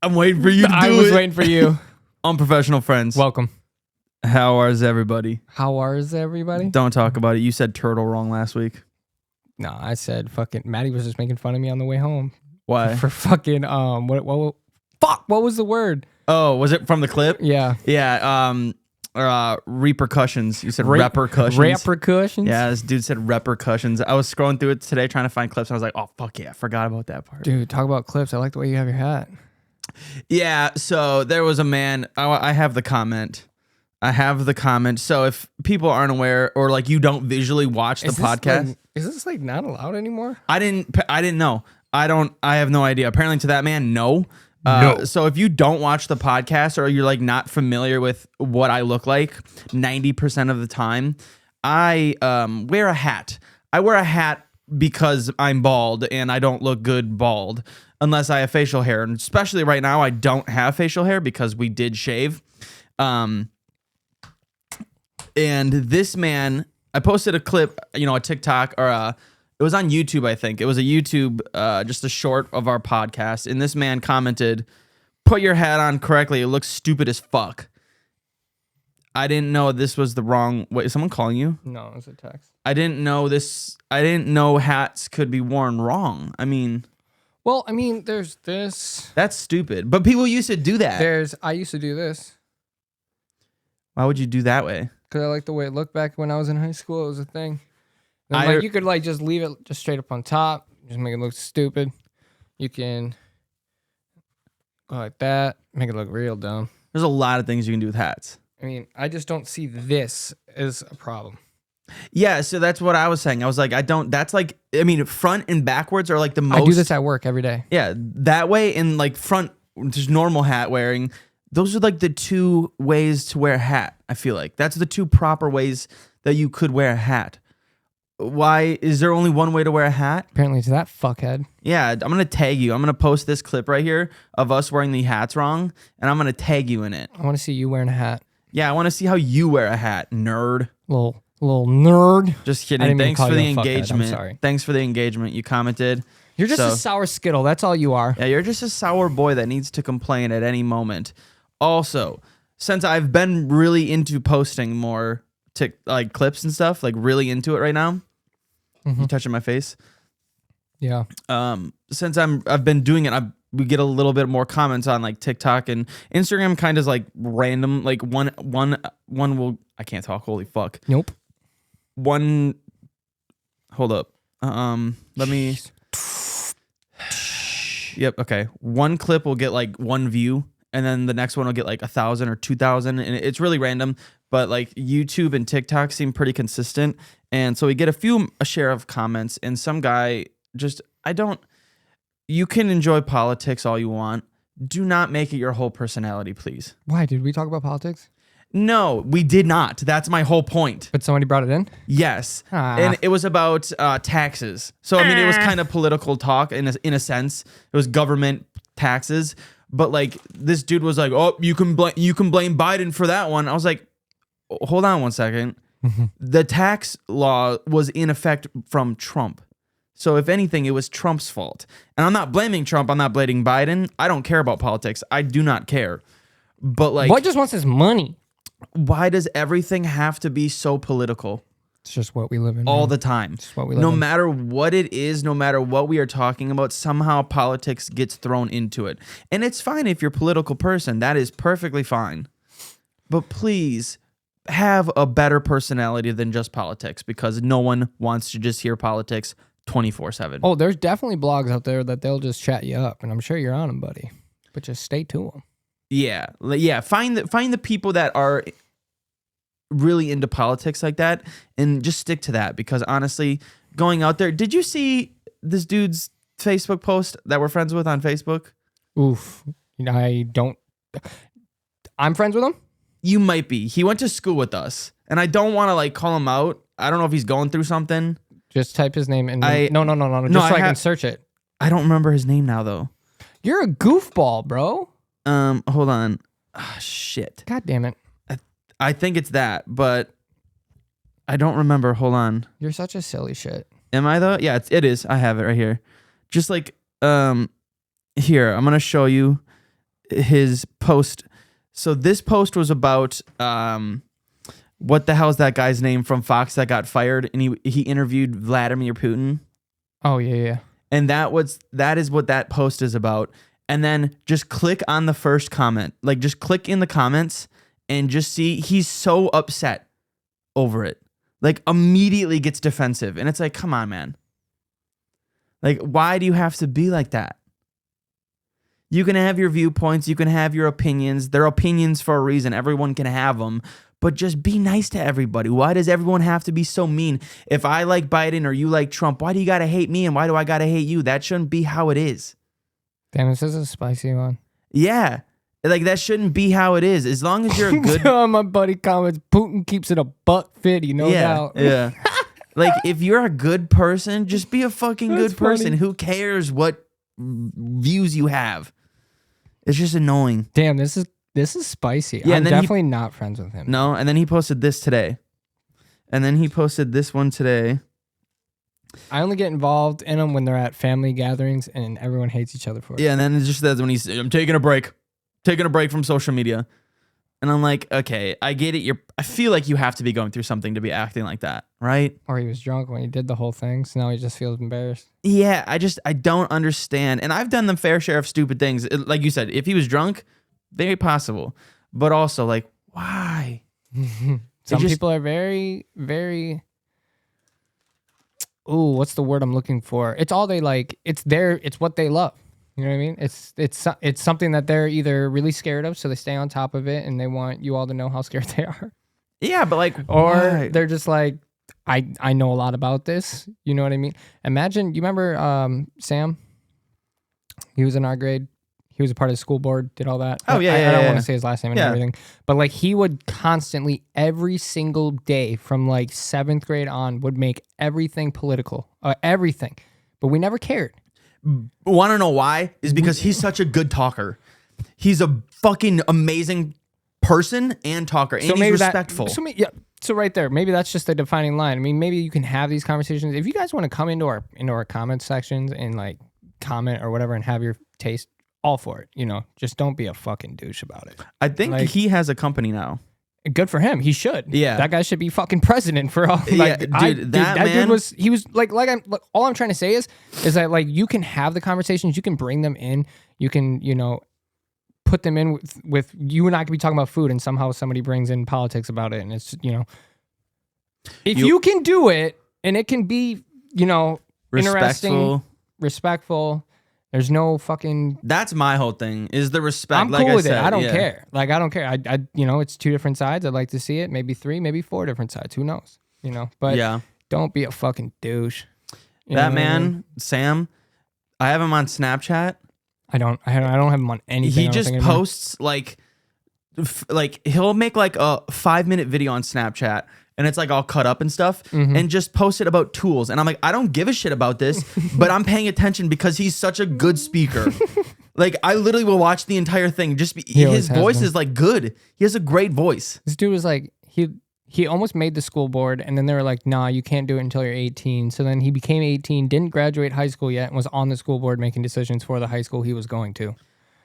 I'm waiting for you to do it. I was waiting for you. Unprofessional friends. Welcome. How is everybody? How is everybody? Don't talk about it. You said turtle wrong last week. No, I said fucking Maddie was just making fun of me on the way home. Why? For fucking what was the word? Oh, was it from the clip? Yeah. Yeah. Repercussions. You said repercussions. Repercussions? Yeah, this dude said repercussions. I was scrolling through it today trying to find clips. And I was like, oh, fuck yeah. I forgot about that part. Dude, talk about clips. I like the way you have your hat. Yeah, so there was a man. I have the comment. So if people aren't aware or like you don't visually watch the podcast. Is this like not allowed anymore? I didn't know. I have no idea. Apparently to that man, no. No. So if you don't watch the podcast or you're like not familiar with what I look like 90% of the time, I wear a hat. I wear a hat because I'm bald and I don't look good bald unless I have facial hair. And especially right now, I don't have facial hair because we did shave. And this man, I posted a clip, a TikTok or it was on YouTube, I think. It was a YouTube, just a short of our podcast. And this man commented, "Put your hat on correctly. It looks stupid as fuck." I didn't know this was the wrong way. Is someone calling you? No, it was a text. I didn't know this. I didn't know hats could be worn wrong. There's this. That's stupid. But people used to do that. I used to do this. Why would you do that way? Because I like the way it looked back when I was in high school. It was a thing. Then, you could just leave it just straight up on top. Just make it look stupid. You can go like that. Make it look real dumb. There's a lot of things you can do with hats. I just don't see this as a problem. Yeah, so that's what I was saying. I was like, front and backwards are like the most. I do this at work every day. Yeah, that way and like front, just normal hat wearing. Those are like the two ways to wear a hat, I feel like. That's the two proper ways that you could wear a hat. Why is there only one way to wear a hat? Apparently it's that fuckhead. Yeah, I'm going to tag you. I'm going to post this clip right here of us wearing the hats wrong, and I'm going to tag you in it. I want to see you wearing a hat. Yeah, I want to see how you wear a hat, nerd. Little nerd. Just kidding. Thanks for the engagement. I'm sorry. Thanks for the engagement. You commented. You're just a sour Skittle. That's all you are. Yeah, you're just a sour boy that needs to complain at any moment. Also, since I've been really into posting more clips and stuff, like really into it right now. You touching my face? Yeah. Since I've been doing it, we get a little bit more comments on like TikTok and Instagram, kind of like random. Like one will. I can't talk. Holy fuck. Nope. One. Hold up. Let me. Yep. Okay. One clip will get like 1 view. And then the next one will get like 1,000 or 2,000. And it's really random. But like YouTube and TikTok seem pretty consistent. And so we get a share of comments. And some guy you can enjoy politics all you want. Do not make it your whole personality, please. Why? Did we talk about politics? No, we did not. That's my whole point. But somebody brought it in? Yes. And it was about taxes. So, it was kind of political talk in a sense. It was government taxes. But like this dude was like, "Oh, you can blame Biden for that one." I was like, "Hold on one second. The tax law was in effect from Trump. So if anything, it was Trump's fault. And I'm not blaming Trump. I'm not blaming Biden. I don't care about politics. I do not care. But like, what just wants his money? Why does everything have to be so political? It's just what we live in. All the time. It's what we live in. No matter what it is, no matter what we are talking about, somehow politics gets thrown into it. And it's fine if you're a political person. That is perfectly fine. But please have a better personality than just politics, because no one wants to just hear politics 24/7. Oh, there's definitely blogs out there that they'll just chat you up, and I'm sure you're on them, buddy. But just stay to them. Yeah. Find the people that are really into politics like that and just stick to that, because honestly, going out there, did you see this dude's Facebook post that we're friends with on Facebook? Oof. I'm friends with him? You might be. He went to school with us, and I don't want to like call him out. I don't know if he's going through something. Just type his name in. No. Just so I can search it. I don't remember his name now though. You're a goofball, bro. Hold on. Shit. God damn it. I think it's that, but I don't remember. Hold on. You're such a silly shit. Am I though? Yeah, it is. I have it right here. Just like, here, I'm going to show you. his post. So this post was about what the hell is that guy's name from Fox that got fired, and he interviewed Vladimir Putin. Oh yeah. And that is what that post is about. And then just click on the first comment. Like just click in the comments and just see he's so upset over it. Like immediately gets defensive. And it's like, come on, man. Like, why do you have to be like that? You can have your viewpoints. You can have your opinions. They're opinions for a reason. Everyone can have them. But just be nice to everybody. Why does everyone have to be so mean? If I like Biden or you like Trump, why do you got to hate me and why do I got to hate you? That shouldn't be how it is. Damn, this is a spicy one. Yeah. Like, that shouldn't be how it is. As long as you're a good... My buddy comments, Putin keeps it a $1.50, no doubt. Yeah. Like, if you're a good person, just be a fucking good person. Funny. Who cares what views you have? It's just annoying. Damn, this is spicy. Yeah, I'm definitely not friends with him. No, and then he posted this today. And then he posted this one today. I only get involved in them when they're at family gatherings and everyone hates each other for it. Yeah, and then it just says when he's, I'm taking a break from social media. And I'm like, okay, I get it. I feel like you have to be going through something to be acting like that, right? Or he was drunk when he did the whole thing, so now he just feels embarrassed. Yeah, I don't understand. And I've done the fair share of stupid things. Like you said, if he was drunk, very possible. But also, like, why? Some people are very, very... Ooh, what's the word I'm looking for? It's all they like. It's what they love. You know what I mean? It's something that they're either really scared of, so they stay on top of it, and they want you all to know how scared they are. Yeah, but like, or why? They're just like, I know a lot about this. You know what I mean? Imagine, you remember Sam? He was in our grade. He was a part of the school board, did all that. Oh, yeah, I don't want to say his last name and Yeah. everything. But like he would constantly, every single day from like 7th grade on, would make everything political. Everything. But we never cared. Want to know why? Is because he's such a good talker. He's a fucking amazing person and talker. And he's respectful. So right there, maybe that's just the defining line. I mean, maybe you can have these conversations. If you guys want to come into our comment sections and like comment or whatever and have your taste, all for it. You know, just don't be a fucking douche about it. I think like, he has a company now. Good for him. He should. Yeah. That guy should be fucking president for all. Like, yeah, dude, that man dude was all I'm trying to say is that like you can have the conversations, you can bring them in, you can, you know, put them in with you and I could be talking about food and somehow somebody brings in politics about it. And it's, you know, if you can do it and it can be, you know, interesting, respectful. There's no fucking... That's my whole thing, is the respect. I'm cool with it. I don't care. Like, I don't care. I you know, it's 2 different sides. I'd like to see it. Maybe 3, maybe 4 different sides. Who knows? You know? But don't be a fucking douche. That man, Sam, I have him on Snapchat. I don't have him on anything. He just posts, like he'll make, like, a 5-minute video on Snapchat, and it's like all cut up and stuff, and just post it about tools. And I'm like, I don't give a shit about this, but I'm paying attention because he's such a good speaker. Like, I literally will watch the entire thing. His voice is like good. He has a great voice. This dude was like, he almost made the school board, and then they were like, nah, you can't do it until you're 18. So then he became 18, didn't graduate high school yet, and was on the school board making decisions for the high school he was going to.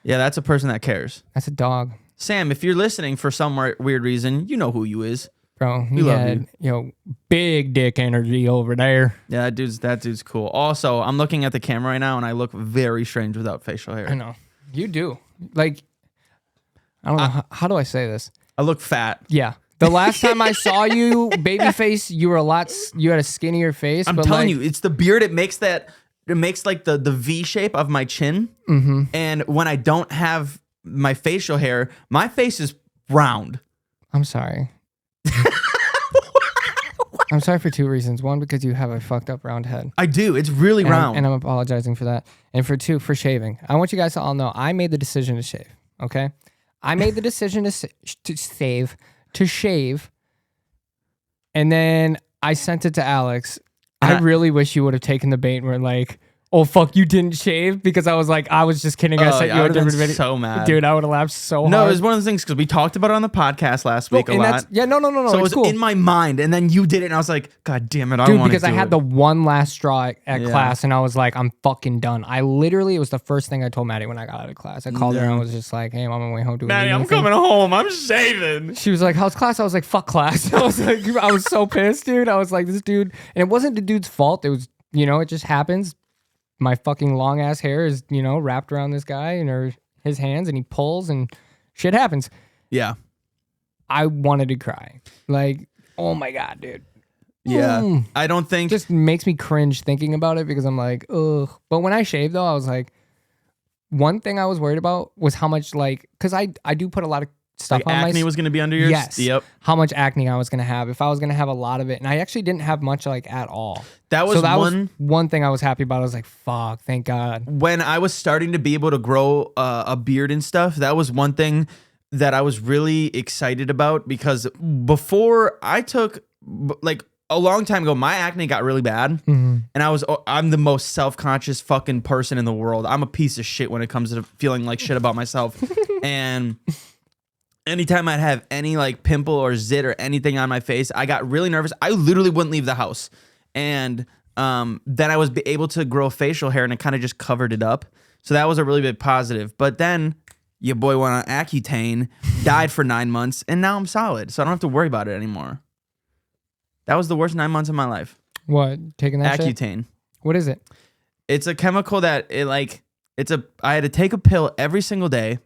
Yeah, that's a person that cares. That's a dog. Sam, if you're listening for some weird reason, you know who you is. Bro, he had, you know, big dick energy over there. Yeah, that dude's cool. Also, I'm looking at the camera right now, and I look very strange without facial hair. I know. You do. Like, I don't know. How do I say this? I look fat. Yeah. The last time I saw you, baby face, you had a skinnier face. I'm telling you, it's the beard. It makes like the V shape of my chin. Mm-hmm. And when I don't have my facial hair, my face is round. I'm sorry. I'm sorry for 2 reasons. 1, because you have a fucked up round head. I do. It's really round. And I'm apologizing for that. And for 2, for shaving. I want you guys to all know I made the decision to shave. Okay? I made the decision to shave. And then I sent it to Alex. I really wish you would have taken the bait and were like, oh fuck, you didn't shave, because I was like, I was just kidding. I sent you a different video. So mad, dude. I would have laughed so hard. No, it was one of the things because we talked about it on the podcast last week a lot. No. So it was in my mind, and then you did it, and I was like, God damn it, I don't want to do it. Because I had the one last straw at class, and I was like, I'm fucking done. I literally, it was the first thing I told Maddie when I got out of class. I called her and I was just like, hey, I'm on my way home. Maddie, I'm coming home. I'm shaving. She was like, how's class? I was like, fuck class. I was like, I was so pissed, dude. I was like, this dude, and it wasn't the dude's fault. It was, it just happens. My fucking long ass hair is, wrapped around this guy and his hands, and he pulls and shit happens. Yeah. I wanted to cry. Like, oh my God, dude. Yeah. I don't think. Just makes me cringe thinking about it, because I'm like, ugh. But when I shaved, though, I was like, one thing I was worried about was how much, because I do put a lot of stuff on acne was going to be under yours? Yes. Yep. How much acne I was going to have, if I was going to have a lot of it. And I actually didn't have much at all. That was one thing I was happy about. I was like, fuck, thank God. When I was starting to be able to grow a beard and stuff, that was one thing that I was really excited about, because before I took a long time ago, my acne got really bad, and I'm the most self-conscious fucking person in the world. I'm a piece of shit when it comes to feeling like shit about myself. And anytime I'd have any pimple or zit or anything on my face, I got really nervous. I literally wouldn't leave the house. And then I was able to grow facial hair, and it kind of just covered it up. So that was a really big positive. But then your boy went on Accutane, died for 9 months, and now I'm solid. So I don't have to worry about it anymore. That was the worst 9 months of my life. What? Taking that Accutane. Shit? What is it? It's a chemical that I had to take a pill every single day.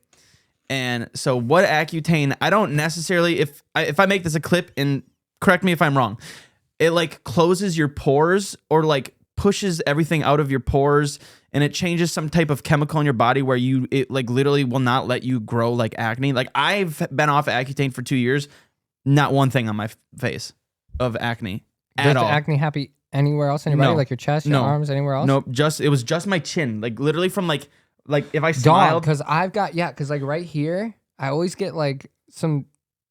And so what Accutane, I don't necessarily, if I make this a clip, and correct me if I'm wrong, it closes your pores, or pushes everything out of your pores, and it changes some type of chemical in your body where it literally will not let you grow acne. I've been off Accutane for 2 years, not one thing on my face of acne at all. Does acne happy anywhere else in your body, your chest, your arms, anywhere else? Nope, it was just my chin, literally from if I smiled. Because I've got right here, I always get some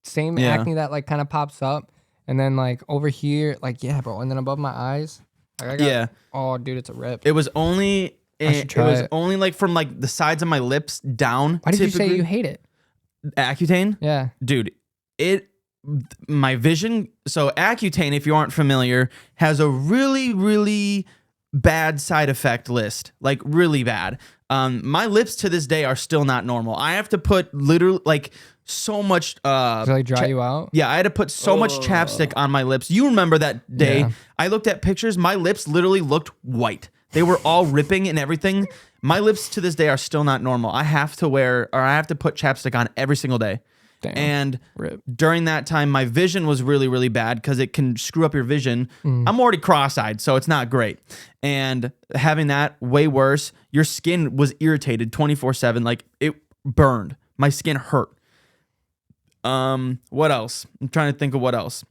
same acne that kind of pops up, and then over here, bro, and then above my eyes, oh dude, it's a rip. It was only only from the sides of my lips down. Why did you say you hate it? Accutane? Yeah, dude, my vision. So Accutane, if you aren't familiar, has a really, really bad side effect list, really bad. My lips to this day are still not normal. I have to put literally so much. To dry you out? Yeah, I had to put so much chapstick on my lips. You remember that day? Yeah. I looked at pictures. My lips literally looked white. They were all ripping and everything. My lips to this day are still not normal. I have to put chapstick on every single day. Damn. And during that time, my vision was really, really bad, because it can screw up your vision. I'm already cross-eyed, so it's not great. And having that, way worse. Your skin was irritated 24/7. It burned. My skin hurt. What else? I'm trying to think of what else.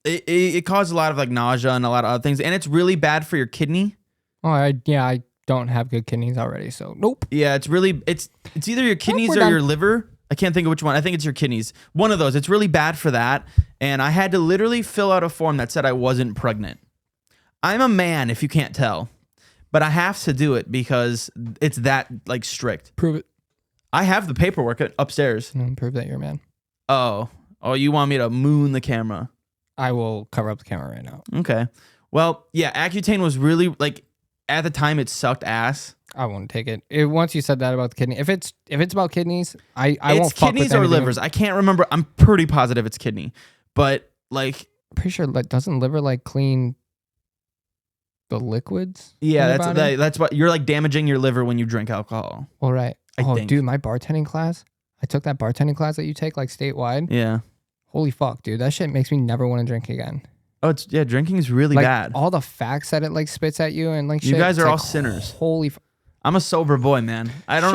It caused a lot of nausea and a lot of other things, and it's really bad for your kidney. Oh, I don't have good kidneys already, so nope. Yeah, it's either your kidneys or your liver. I can't think of which one. I think it's your kidneys. One of those. It's really bad for that. And I had to literally fill out a form that said I wasn't pregnant. I'm a man, if you can't tell. But I have to do it because it's that strict. Prove it. I have the paperwork upstairs. Prove that you're a man. Oh, you want me to moon the camera? I will cover up the camera right now. Okay. Well, yeah, Accutane was really at the time it sucked ass. I won't take it. Once you said that about the kidney, if it's about kidneys, I won't fuck with kidneys or livers. I can't remember. I'm pretty positive it's kidney, but pretty sure doesn't liver clean the liquids? Yeah, that's what you're damaging your liver when you drink alcohol. All right. I think. Dude, my bartending class. I took that bartending class that you take statewide. Yeah. Holy fuck, dude, that shit makes me never want to drink again. Oh, drinking is really bad. All the facts that it spits at you and shit. You guys are all sinners. Holy. I'm a sober boy, man. I don't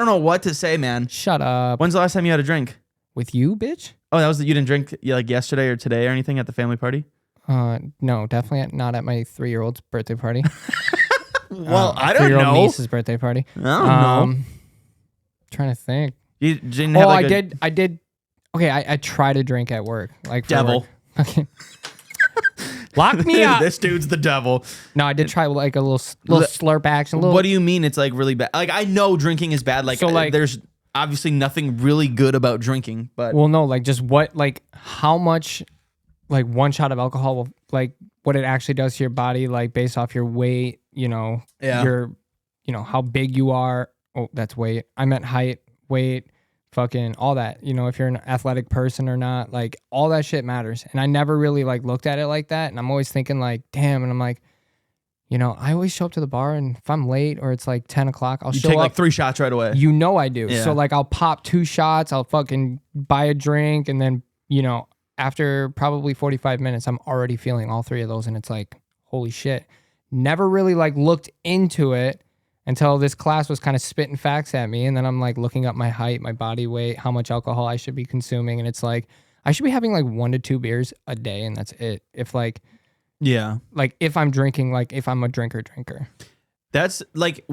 know what to say, man. Shut up. When's the last time you had a drink? With you, bitch? Oh, that was you didn't drink yesterday or today or anything at the family party? No, definitely not at my 3-year-old's birthday party. Well, I don't know. 3-year-old niece's birthday party. I don't know. Trying to think. You didn't have I did. Okay, I try to drink at work. Devil. Okay. Lock me up. This dude's the devil. No, I did try like a little slurp action. What do you mean it's like really bad? Like I know drinking is bad. Like, so, like there's obviously nothing really good about drinking, but well, no, like just how much like one shot of alcohol will like what it actually does to your body, like based off your weight, your how big you are. Oh, that's weight. I meant height, weight, fucking all that. If you're an athletic person or not, like all that shit matters. And I never really like looked at it like that. And I'm always thinking like, damn. And I'm like, I always show up to the bar, and if I'm late or it's like 10 o'clock, I'll show take up. like 3 shots right away. I do. Yeah. So like I'll pop 2 shots. I'll fucking buy a drink. And then, after probably 45 minutes, I'm already feeling all 3 of those. And it's like, holy shit. Never really like looked into it until this class was kind of spitting facts at me. And then I'm like looking up my height, my body weight, how much alcohol I should be consuming. And it's like, I should be having like 1 to 2 beers a day. And that's it. If like, yeah, like if I'm drinking, like if I'm a drinker. That's like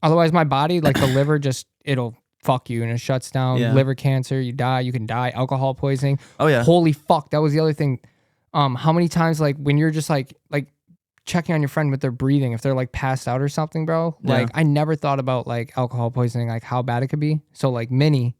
otherwise my body, like the liver it'll fuck you and it shuts down. Yeah. Liver cancer, you can die. Alcohol poisoning. Oh yeah. Holy fuck. That was the other thing. How many times like when you're just like checking on your friend with their breathing, if they're like passed out or something, bro. Yeah. Like I never thought about like alcohol poisoning, like how bad it could be. So like Minnie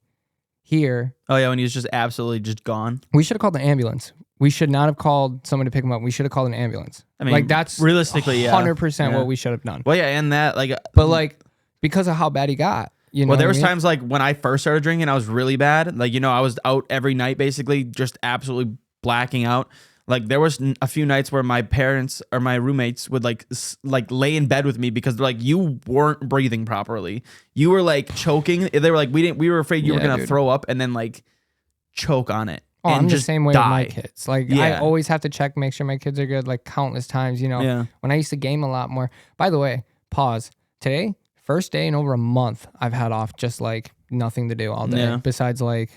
here. Oh yeah, when he was just absolutely just gone. We should have called the ambulance. We should not have called someone to pick him up. We should have called an ambulance. I mean, like that's realistically, 100% what we should have done. Well, yeah, and that like, but like because of how bad he got, well, there was times like when I first started drinking, I was really bad. Like I was out every night, basically just absolutely blacking out. Like there was a few nights where my parents or my roommates would like lay in bed with me because they're like, you weren't breathing properly. You were like choking. They were like, we were afraid you were gonna throw up and then like choke on it. Oh, and I'm just the same way die. with my kids. Like I always have to check, make sure my kids are good. Like countless times, When I used to game a lot more. By the way, pause. Today, first day in over a month, I've had off just like nothing to do all day. Yeah. Besides like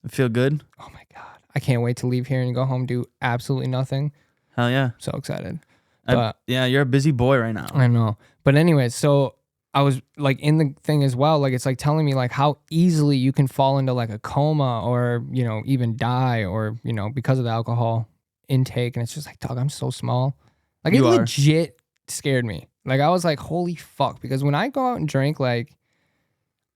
Feel good. Oh my god, I can't wait to leave here and go home, do absolutely nothing. Hell yeah, so excited. Yeah, you're a busy boy right now. I know. But anyways, so I was like in the thing as well, like it's like telling me like how easily you can fall into like a coma or, even die or, because of the alcohol intake. And it's just like, dog, I'm so small. Like it legit scared me. Like I was like, holy fuck. Because when I go out and drink, like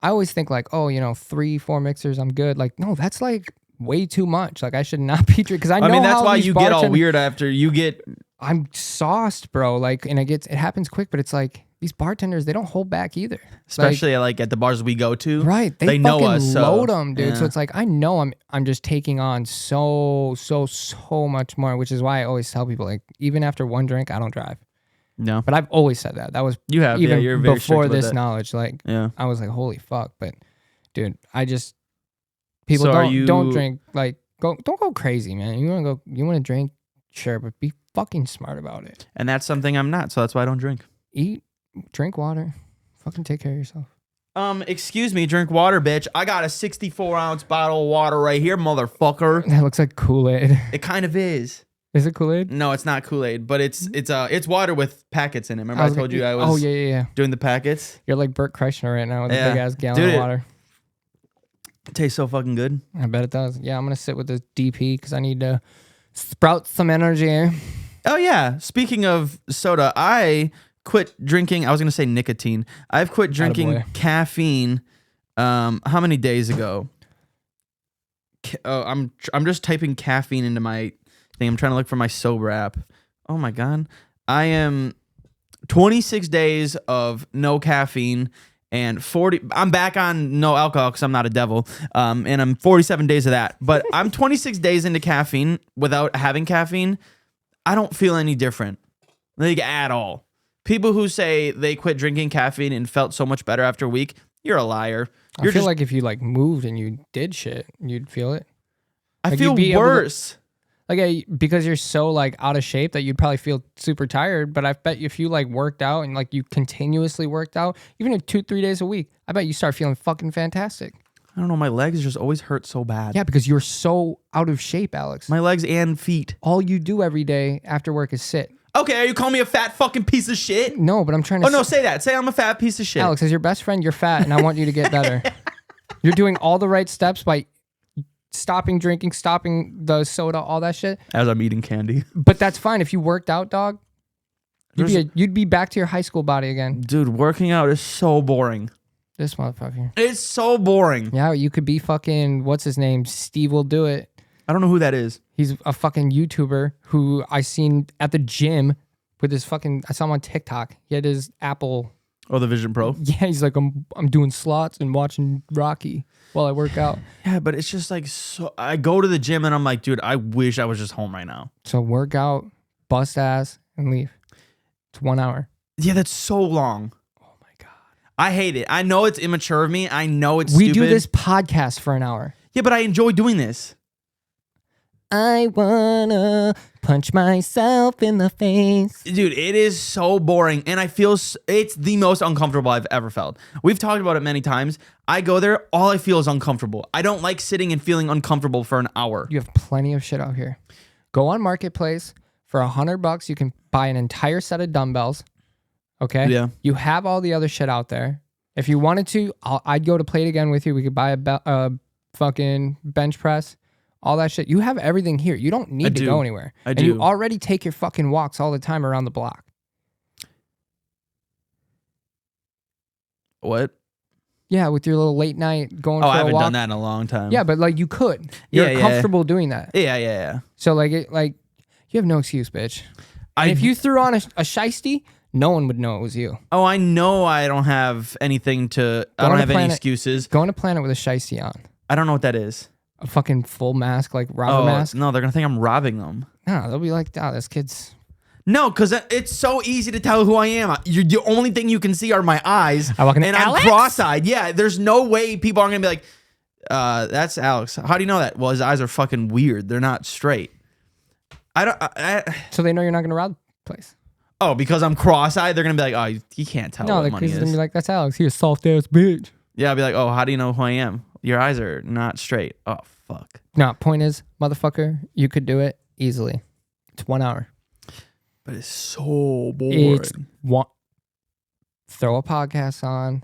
I always think like, oh, 3-4 mixers, I'm good. Like, no, that's like way too much. Like I should not be drinking. Because I know that's why you get all weird after you get. I'm sauced, bro. Like, and it happens quick, but it's like, these bartenders, they don't hold back either. Especially like at the bars we go to. Right. They know fucking us. Load them, dude. Yeah. So it's like, I know I'm just taking on so much more, which is why I always tell people, like, even after one drink, I don't drive. No. But I've always said that. That was you're very before this knowledge. Like, I was like, holy fuck. But dude, people don't drink. Like, don't go crazy, man. You want to drink? Sure. But be fucking smart about it. And that's something I'm not. So that's why I don't drink. Drink water. Fucking take care of yourself. Excuse me, drink water, bitch. I got a 64-ounce bottle of water right here, motherfucker. That looks like Kool-Aid. It kind of is. Is it Kool-Aid? No, it's not Kool-Aid, but it's water with packets in it. Remember I told you I was doing the packets? You're like Bert Kreischer right now with a big ass gallon of water. It tastes so fucking good. I bet it does. Yeah, I'm gonna sit with this DP because I need to sprout some energy. Oh yeah. Speaking of soda, I quit drinking. I was gonna say nicotine. I've quit drinking caffeine. How many days ago? I'm just typing caffeine into my thing. I'm trying to look for my sober app. Oh my god, I am 26 days of no caffeine and 40. I'm back on no alcohol because I'm not a devil. And I'm 47 days of that. But I'm 26 days into caffeine without having caffeine. I don't feel any different, like at all. People who say they quit drinking caffeine and felt so much better after a week, you're a liar. I feel like if you like moved and you did shit, you'd feel it. I feel worse. Because you're so like out of shape that you'd probably feel super tired. But I bet if you like worked out and like you continuously worked out, even 2-3 days a week, I bet you start feeling fucking fantastic. I don't know. My legs just always hurt so bad. Yeah, because you're so out of shape, Alex. My legs and feet. All you do every day after work is sit. Okay, are you calling me a fat fucking piece of shit? No, but I'm trying to... Oh, no, say that. Say I'm a fat piece of shit. Alex, as your best friend, you're fat, and I want you to get better. You're doing all the right steps by stopping drinking, stopping the soda, all that shit. As I'm eating candy. But that's fine. If you worked out, dog, you'd be back to your high school body again. Dude, working out is so boring. This motherfucker. It's so boring. Yeah, you could be fucking, what's his name? Steve will do it. I don't know who that is. He's a fucking YouTuber who I seen at the gym with his fucking, I saw him on TikTok. He had his Apple. Oh, the Vision Pro? Yeah, he's like, I'm doing slots and watching Rocky while I work out. Yeah, but it's just like, so I go to the gym and I'm like, dude, I wish I was just home right now. So work out, bust ass, and leave. It's 1 hour. Yeah, that's so long. Oh my God. I hate it. I know it's immature of me. I know it's We stupid. do this podcast for an hour. Yeah, but I enjoy doing this. I wanna punch myself in the face. Dude, it is so boring, and I feel it's the most uncomfortable I've ever felt. We've talked about it many times. I go there, all I feel is uncomfortable. I don't like sitting and feeling uncomfortable for an hour. You have plenty of shit out here. Go on Marketplace. For $100, you can buy an entire set of dumbbells. Okay? Yeah. You have all the other shit out there. If you wanted to, I'd go to Play It Again with you. We could buy a fucking bench press. All that shit. You have everything here. You don't need to go anywhere. I do. And you already take your fucking walks all the time around the block. What? Yeah, with your little late night going for a walk. I haven't done that in a long time. Yeah, but like you could. You're comfortable doing that. Yeah. So like you have no excuse, bitch. And if you threw on a shiesty, no one would know it was you. Oh, I know I don't have anything to... I don't have any excuses. Go on a planet with a shiesty on. I don't know what that is. A fucking full mask, like robber mask? No, they're going to think I'm robbing them. No, they'll be like, oh, this kid's... No, because it's so easy to tell who I am. The only thing you can see are my eyes. And I'm cross-eyed. Yeah, there's no way people aren't going to be like, that's Alex. How do you know that? Well, his eyes are fucking weird. They're not straight. So they know you're not going to rob the place. Oh, because I'm cross-eyed, they're going to be like, oh, you can't tell what money is. No, they're going to be like, that's Alex. He's a soft-ass bitch. Yeah, I'll be like, oh, how do you know who I am? Your eyes are not straight. Oh, fuck. No, point is, motherfucker, you could do it easily. It's 1 hour. But it's so boring. Throw a podcast on.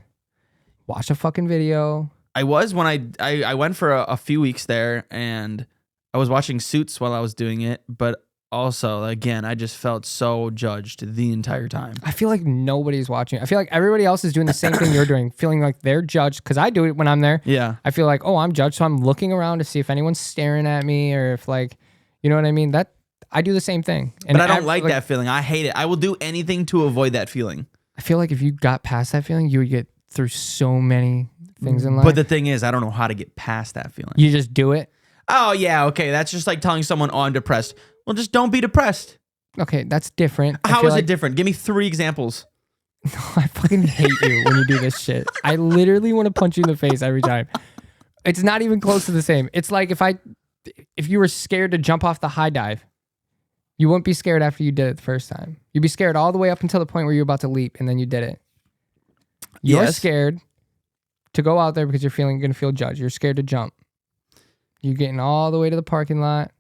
Watch a fucking video. I was when I went for a few weeks there, and I was watching Suits while I was doing it, but also, again, I just felt so judged the entire time. I feel like nobody's watching. I feel like everybody else is doing the same thing you're doing, feeling like they're judged, because I do it when I'm there. Yeah. I feel like, oh, I'm judged, so I'm looking around to see if anyone's staring at me, or if, like, you know what I mean? That I do the same thing. But I don't like that feeling. I hate it. I will do anything to avoid that feeling. I feel like if you got past that feeling, you would get through so many things in life. But the thing is, I don't know how to get past that feeling. You just do it? Oh, yeah, okay. That's just like telling someone, oh, I'm depressed. Well, just don't be depressed. Okay, that's different. How is it different? Give me 3 examples. I fucking hate you when you do this shit. I literally want to punch you in the face every time. It's not even close to the same. It's like if you were scared to jump off the high dive, you wouldn't be scared after you did it the first time. You'd be scared all the way up until the point where you're about to leap, and then you did it. You're scared to go out there because you're going to feel judged. You're scared to jump. You're getting all the way to the parking lot.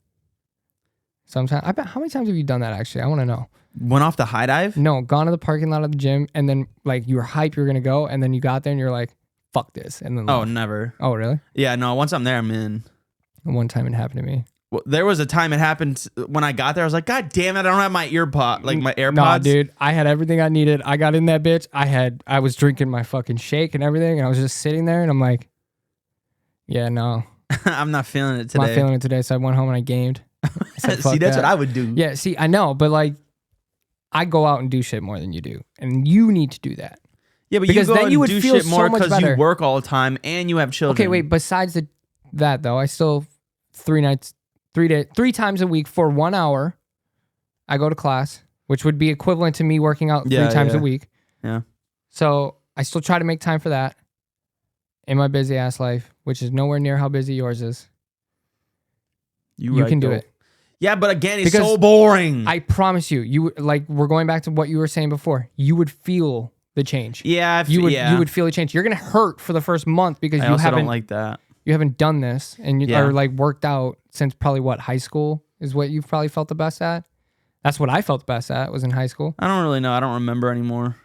Sometimes, I bet, how many times have you done that actually? I want to know. Went off the high dive? No, gone to the parking lot of the gym, and then like you were hyped, you were going to go, and then you got there and you're like, fuck this. And then left. Never. Oh, really? Yeah, no, once I'm there, I'm in. One time it happened to me. Well, there was a time it happened when I got there. I was like, God damn it, I don't have my my AirPods. Nah, dude, I had everything I needed. I got in that bitch. I was drinking my fucking shake and everything, and I was just sitting there, and I'm like, yeah, no. I'm not feeling it today. I'm not feeling it today, so I went home and I gamed. See, that's what I would do. Yeah, see, I know, but like, I go out and do shit more than you do, and you need to do that. Yeah, but because you go then you would do feel shit more so much because better. you work all the time and you have children. Okay, wait. Besides that though, I still 3 times a week for 1 hour. I go to class, which would be equivalent to me working out 3 times a week. Yeah. So I still try to make time for that in my busy ass life, which is nowhere near how busy yours is. You can do it. Yeah, but again, it's so boring. I promise you, we're going back to what you were saying before. You would feel the change. Yeah, you would feel the change. You're gonna hurt for the first month because you don't like that. You haven't done this and you are like worked out since probably high school is what you've probably felt the best at. That's what I felt the best at, was in high school. I don't really know. I don't remember anymore.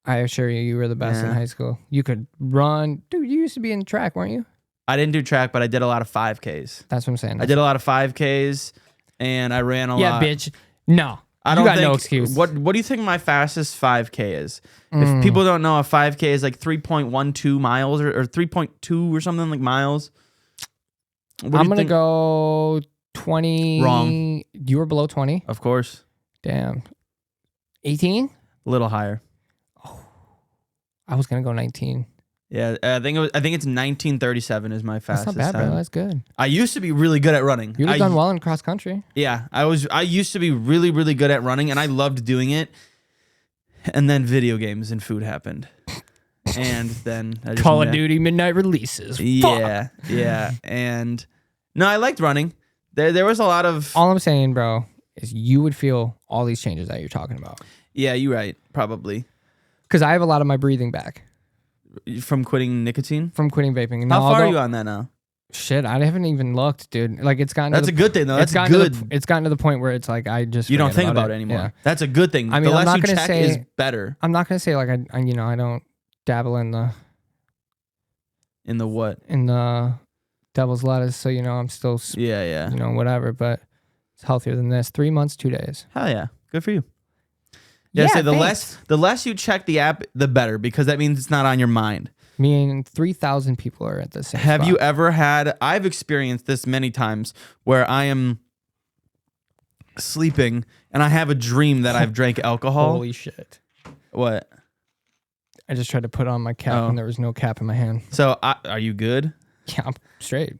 I assure you, you were the best in high school. You could run. Dude, you used to be in track, weren't you? I didn't do track, but I did a lot of 5Ks. That's what I'm saying. I did a lot of 5Ks, and I ran a lot. Yeah, bitch. No. I don't got think, no excuse. What do you think my fastest 5K is? If people don't know, a 5K is like 3.12 miles or 3.2 or something like miles. I'm going to go 20. Wrong. You were below 20? Of course. Damn. 18? A little higher. Oh, I was going to go 19. Yeah, I think it's 1937 is my fastest. That's not bad, time. bro. That's good. I used to be really good at running. You'd have done well in cross country. Yeah, I used to be really, really good at running, and I loved doing it. And then video games and food happened. And then I just Call of Duty midnight releases. Yeah, yeah. And no, I liked running. There was a lot of... All I'm saying, bro, is you would feel all these changes that you're talking about. Yeah, you're right. Probably. Because I have a lot of my breathing back. From quitting nicotine? From quitting vaping. How far are you on that now? Shit, I haven't even looked, dude. Like, it's gotten... That's a good thing, though. That's good. It's gotten to the point where it's like, I just... You don't think about it anymore. Yeah. That's a good thing. I mean, the less you check is better. I'm not going to say, like, I don't dabble in the... In the what? In the devil's lettuce, so, I'm still... Yeah. Whatever, but it's healthier than this. 3 months, 2 days. Hell yeah. Good for you. Yeah, so the less you check the app, the better, because that means it's not on your mind. Me and 3,000 people are at the same Have spot. you ever had... I've experienced this many times where I am sleeping and I have a dream that I've drank alcohol. Holy shit. What? I just tried to put on my cap and there was no cap in my hand. So, are you good? Yeah, I'm straight.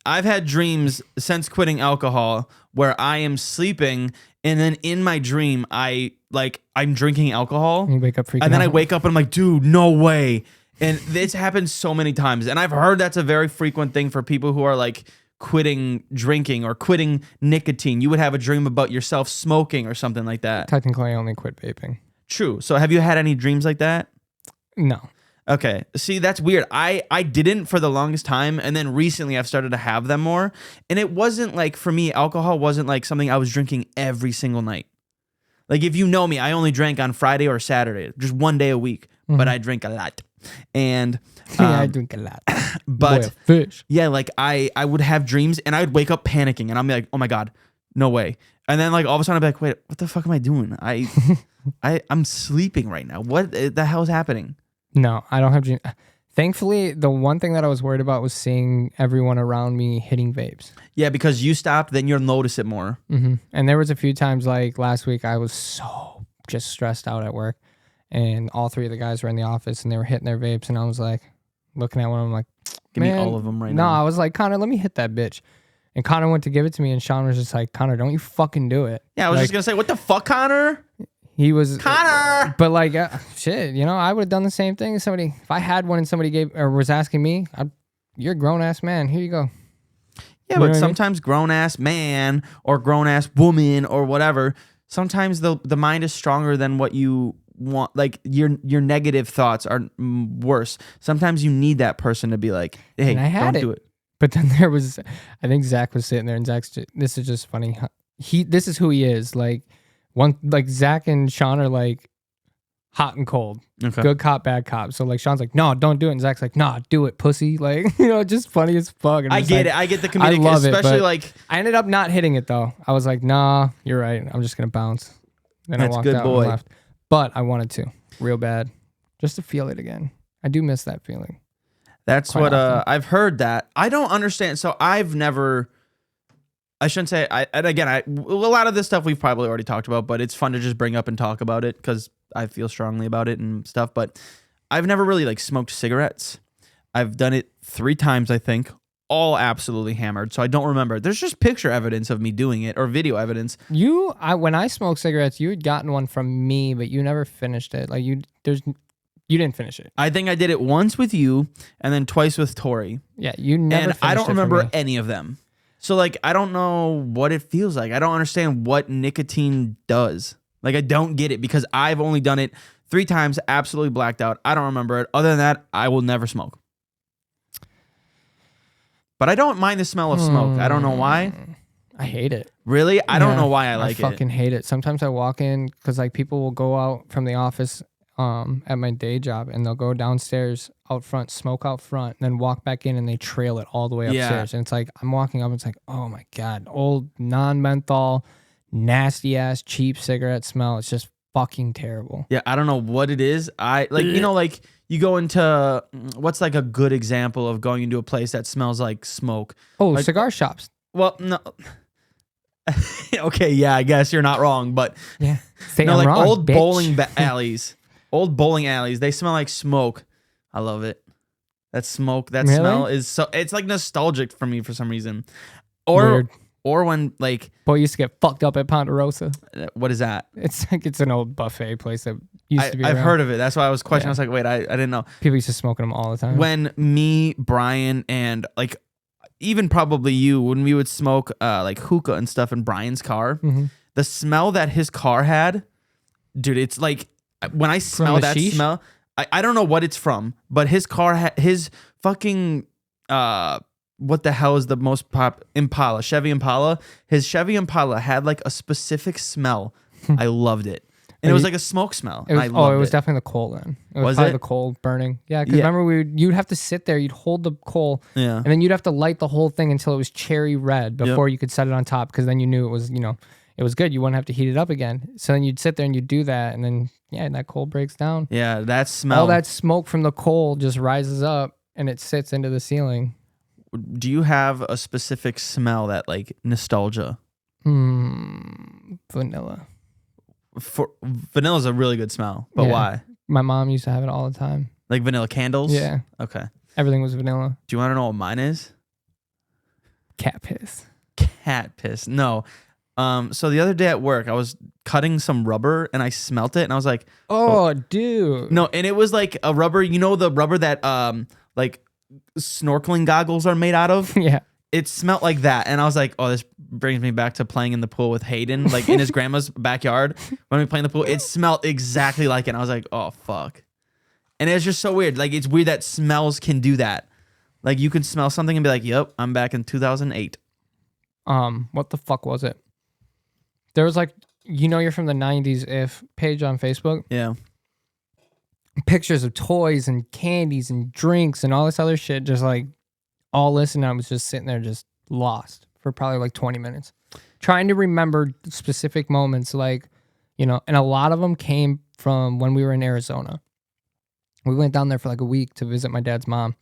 I've had dreams since quitting alcohol where I am sleeping and then in my dream I'm drinking alcohol. You wake up freaking and then out. I wake up and I'm like, dude, no way. And this happens so many times. And I've heard that's a very frequent thing for people who are like quitting drinking or quitting nicotine. You would have a dream about yourself smoking or something like that. Technically, I only quit vaping. True. So have you had any dreams like that? No. Okay. See, that's weird. I didn't for the longest time. And then recently I've started to have them more. And it wasn't like, for me, alcohol wasn't like something I was drinking every single night. Like, if you know me, I only drank on Friday or Saturday, just one day a week. Mm-hmm. But I drink a lot. And I drink a lot. But boy, fish. Yeah, like I would have dreams and I would wake up panicking and I'm like, oh my God, no way. And then like all of a sudden I'd be like, wait, what the fuck am I doing? I'm sleeping right now. What the hell is happening? No, I don't have dreams. Thankfully, the one thing that I was worried about was seeing everyone around me hitting vapes. Yeah, because you stopped, then you'll notice it more. Mm-hmm. And there was a few times, like last week, I was so just stressed out at work. And all three of the guys were in the office and they were hitting their vapes. And I was like, looking at one, I'm like, give me all of them right now. No, I was like, Connor, let me hit that bitch. And Connor went to give it to me. And Sean was just like, Connor, don't you fucking do it. Yeah, I was just going to say, what the fuck, Connor? He was Connor, but like shit, I would have done the same thing. If I had one and somebody gave or was asking me, you're a grown ass man. Here you go. Yeah, but sometimes grown ass man or grown ass woman or whatever. Sometimes the mind is stronger than what you want. Like your negative thoughts are worse. Sometimes you need that person to be like, hey, don't do it. But then there was, I think Zach was sitting there, and this is just funny. This is who he is. Like. Zach and Sean are like hot and cold. Okay. Good cop, bad cop. So like Sean's like, no, don't do it. And Zach's like, nah, do it, pussy. Like, just funny as fuck. And I get it. I get the comedic. I love especially it, like I ended up not hitting it though. I was like, nah, you're right. I'm just gonna bounce. Then I walked out and left. But I wanted to real bad, just to feel it again. I do miss that feeling. That's what I've heard that. I don't understand. So I've never. I shouldn't say, a lot of this stuff we've probably already talked about, but it's fun to just bring up and talk about it because I feel strongly about it and stuff. But I've never really like smoked cigarettes. I've done it 3 times, I think, all absolutely hammered. So I don't remember. There's just picture evidence of me doing it or video evidence. When I smoked cigarettes, you had gotten one from me, but you never finished it. Like you didn't finish it. I think I did it once with you and then twice with Tori. Yeah, you never finished it. And I don't remember any of them. So, like, I don't know what it feels like. I don't understand what nicotine does. Like, I don't get it because I've only done it 3 times, absolutely blacked out. I don't remember it. Other than that, I will never smoke. But I don't mind the smell of smoke. I don't know why. I hate it. Really? I don't know why I like it. I fucking hate it. Sometimes I walk in because, like, people will go out from the office at my day job, and they'll go downstairs out front, smoke out front, and then walk back in, and they trail it all the way upstairs. And it's like I'm walking up, and it's like, oh my god, old non-menthol, nasty ass cheap cigarette smell. It's just fucking terrible. Yeah, I don't know what it is. I like like you go into what's like a good example of going into a place that smells like smoke. Oh, like, cigar shops. Well, no. Okay, yeah, I guess you're not wrong, but yeah, no, like wrong, old bitch. bowling alleys, old bowling alleys, they smell like smoke. I love it. That smoke, that smell is so. It's like nostalgic for me for some reason, or when like. Boy, used to get fucked up at Ponderosa. What is that? It's like it's an old buffet place that used to be. I've around. heard of it. That's why I was questioning. I was like, wait, I didn't know. People used to smoke them all the time. When me, Brian, and like. Even probably you, when we would smoke like hookah and stuff in Brian's car, the smell that his car had, dude, it's like when I smell that smell, I don't know what it's from, but his car, his fucking, what the hell is the most Impala, Chevy Impala? His Chevy Impala had like a specific smell. I loved it. And it was like a smoke smell. It was definitely the coal then. It was probably the coal burning. Yeah, because remember you'd have to sit there, you'd hold the coal, and then you'd have to light the whole thing until it was cherry red before you could set it on top, because then you knew it was, it was good. You wouldn't have to heat it up again. So then you'd sit there and you'd do that, and then that coal breaks down. Yeah, that smell. All that smoke from the coal just rises up and it sits into the ceiling. Do you have a specific smell that like nostalgia? Vanilla. Vanilla is a really good smell, but why? My mom used to have it all the time. Like vanilla candles? Yeah. Okay. Everything was vanilla. Do you want to know what mine is? Cat piss. Cat piss. No. So the other day at work, I was cutting some rubber and I smelt it and I was like, oh, dude. No, and it was like a rubber, the rubber that like snorkeling goggles are made out of? Yeah. It smelled like that. And I was like, oh, this brings me back to playing in the pool with Hayden, like in his grandma's backyard when we play in the pool. It smelled exactly like it. And I was like, oh, fuck. And it's just so weird. Like, it's weird that smells can do that. Like, you can smell something and be like, yep, I'm back in 2008. What the fuck was it? There was like, you're from the 90s if page on Facebook. Yeah. Pictures of toys and candies and drinks and all this other shit, just like all listening. I was just sitting there just lost for probably like 20 minutes trying to remember specific moments, like, and a lot of them came from when we were in Arizona. We went down there for like a week to visit my dad's mom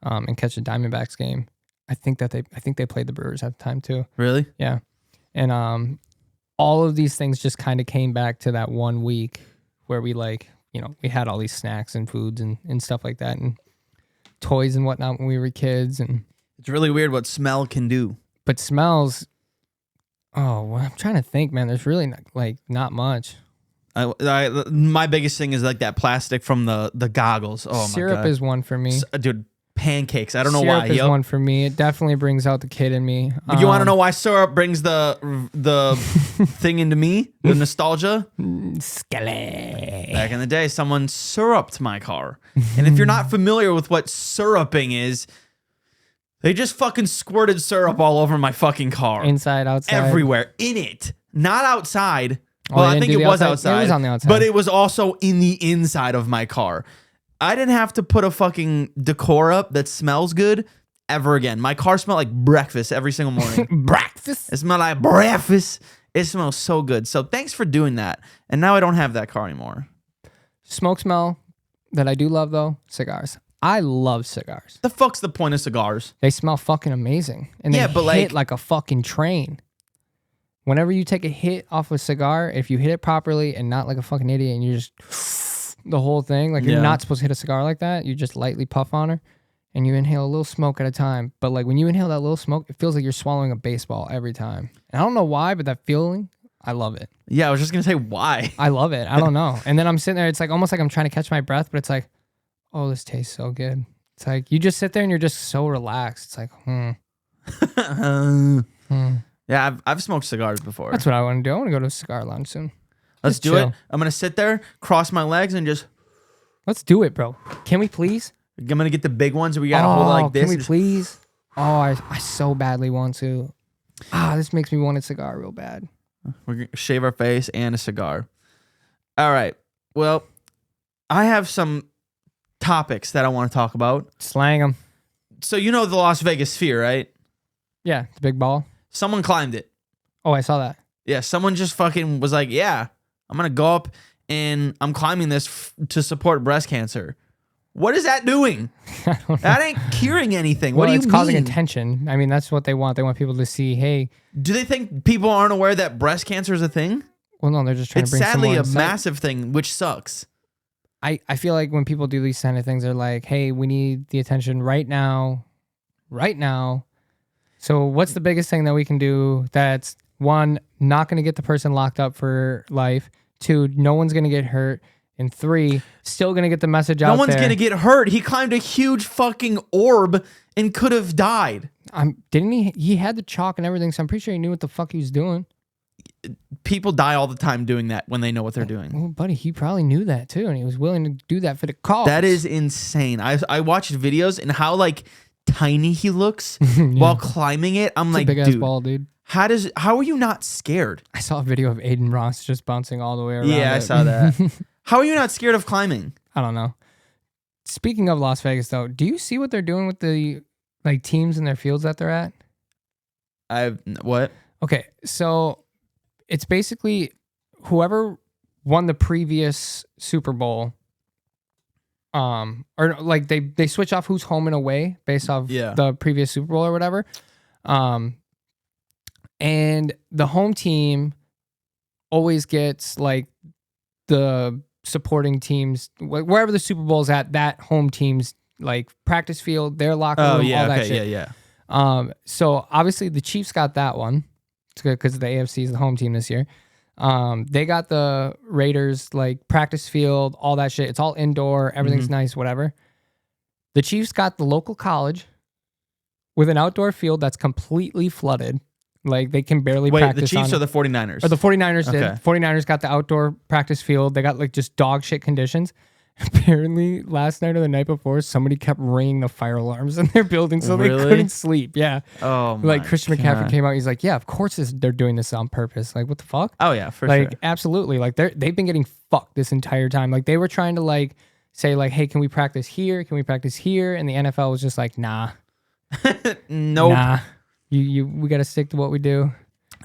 and catch a Diamondbacks game. I think they played the Brewers at the time too. Really? Yeah. And all of these things just kind of came back to that 1 week where we like, we had all these snacks and foods and stuff like that and toys and whatnot when we were kids. And it's really weird what smell can do. But smells, well, I'm trying to think, man. There's really not much. My biggest thing is like that plastic from the goggles. Oh my god. Syrup is one for me. Dude, pancakes. I don't know syrup why. Syrup is one for me. It definitely brings out the kid in me. You want to know why syrup brings the thing into me? The nostalgia? Skelly. Back in the day, someone syruped my car. And if you're not familiar with what syruping is, they just fucking squirted syrup all over my fucking car. Inside, outside. Everywhere. In it. Not outside. Well, I think it was outside. It was on the outside. But it was also in the inside of my car. I didn't have to put a fucking decor up that smells good ever again. My car smelled like breakfast every single morning. Breakfast? It smelled like breakfast. It smells so good. So thanks for doing that. And now I don't have that car anymore. Smoke smell that I do love, though, cigars. I love cigars. The fuck's the point of cigars? They smell fucking amazing. And they hit like a fucking train. Whenever you take a hit off a cigar, if you hit it properly and not like a fucking idiot and you just the whole thing, like you're not supposed to hit a cigar like that. You just lightly puff on her and you inhale a little smoke at a time. But like when you inhale that little smoke, it feels like you're swallowing a baseball every time. And I don't know why, but that feeling, I love it. Yeah, I was just going to say why. I love it. I don't know. And then I'm sitting there, it's like almost like I'm trying to catch my breath, but it's like, oh, this tastes so good. It's like you just sit there and you're just so relaxed. It's like, Yeah, I've smoked cigars before. That's what I want to do. I want to go to a cigar lounge soon. Let's do it. I'm going to sit there, cross my legs, and just... Let's do it, bro. Can we please? I'm going to get the big ones. We got to hold it like this. Can we please? Oh, I so badly want to. This makes me want a cigar real bad. We're going to shave our face and a cigar. All right. Well, I have some topics that I want to talk about. Slang them. So you know the Las Vegas Sphere, right? Yeah, the big ball. Someone climbed it. Oh, I saw that. Yeah, someone just fucking was like, yeah, I'm going to go up and I'm climbing this to support breast cancer. What is that doing? That ain't curing anything. Well, What do you it's mean? causing attention. I mean, that's what they want. They want people to see, hey. Do they think people aren't aware that breast cancer is a thing? Well, no, they're just trying It's to bring some sadly more a insight. massive thing, which sucks. I feel like when people do these kind of things, they're like, hey, we need the attention right now. Right now. So what's the biggest thing that we can do that's, one, not going to get the person locked up for life, two, no one's going to get hurt, and three, still going to get the message out there. No one's going to get hurt. He climbed a huge fucking orb and could have died. Didn't he? He had the chalk and everything, so I'm pretty sure he knew what the fuck he was doing. People die all the time doing that when they know what they're doing. Well, buddy, he probably knew that too, and he was willing to do that for the cause. That is insane. I watched videos and how like tiny he looks while climbing it. I'm It's like, a big ass dude, ball, dude. how are you not scared? I saw a video of Aiden Ross just bouncing all the way around. Yeah, I saw that. How are you not scared of climbing? I don't know. Speaking of Las Vegas, though, do you see what they're doing with the like teams in their fields that they're at? What? Okay, so it's basically whoever won the previous Super Bowl, or like they switch off who's home and away based off the previous Super Bowl or whatever. And the home team always gets like the supporting teams wherever the Super Bowl's at, that home team's like practice field, their locker room, all that shit. Yeah. So obviously the Chiefs got that one. It's good because the AFC is the home team this year. They got the Raiders like practice field, all that shit. It's all indoor, everything's nice, whatever. The Chiefs got the local college with an outdoor field that's completely flooded. Like they can barely practice. The Chiefs on or the 49ers? Or the 49ers did. Okay. 49ers got the outdoor practice field. They got like just dog shit conditions. Apparently last night or the night before, somebody kept ringing the fire alarms in their building so they couldn't sleep. Yeah. Oh my Like Christian McCaffrey came out. He's like, yeah, of course they're doing this on purpose. Like, what the fuck? Oh yeah, for like, sure. absolutely. Like they've been getting fucked this entire time. Like they were trying to like say like, hey, can we practice here? Can we practice here? And the NFL was just like, nah. Nope. Nah. We got to stick to what we do.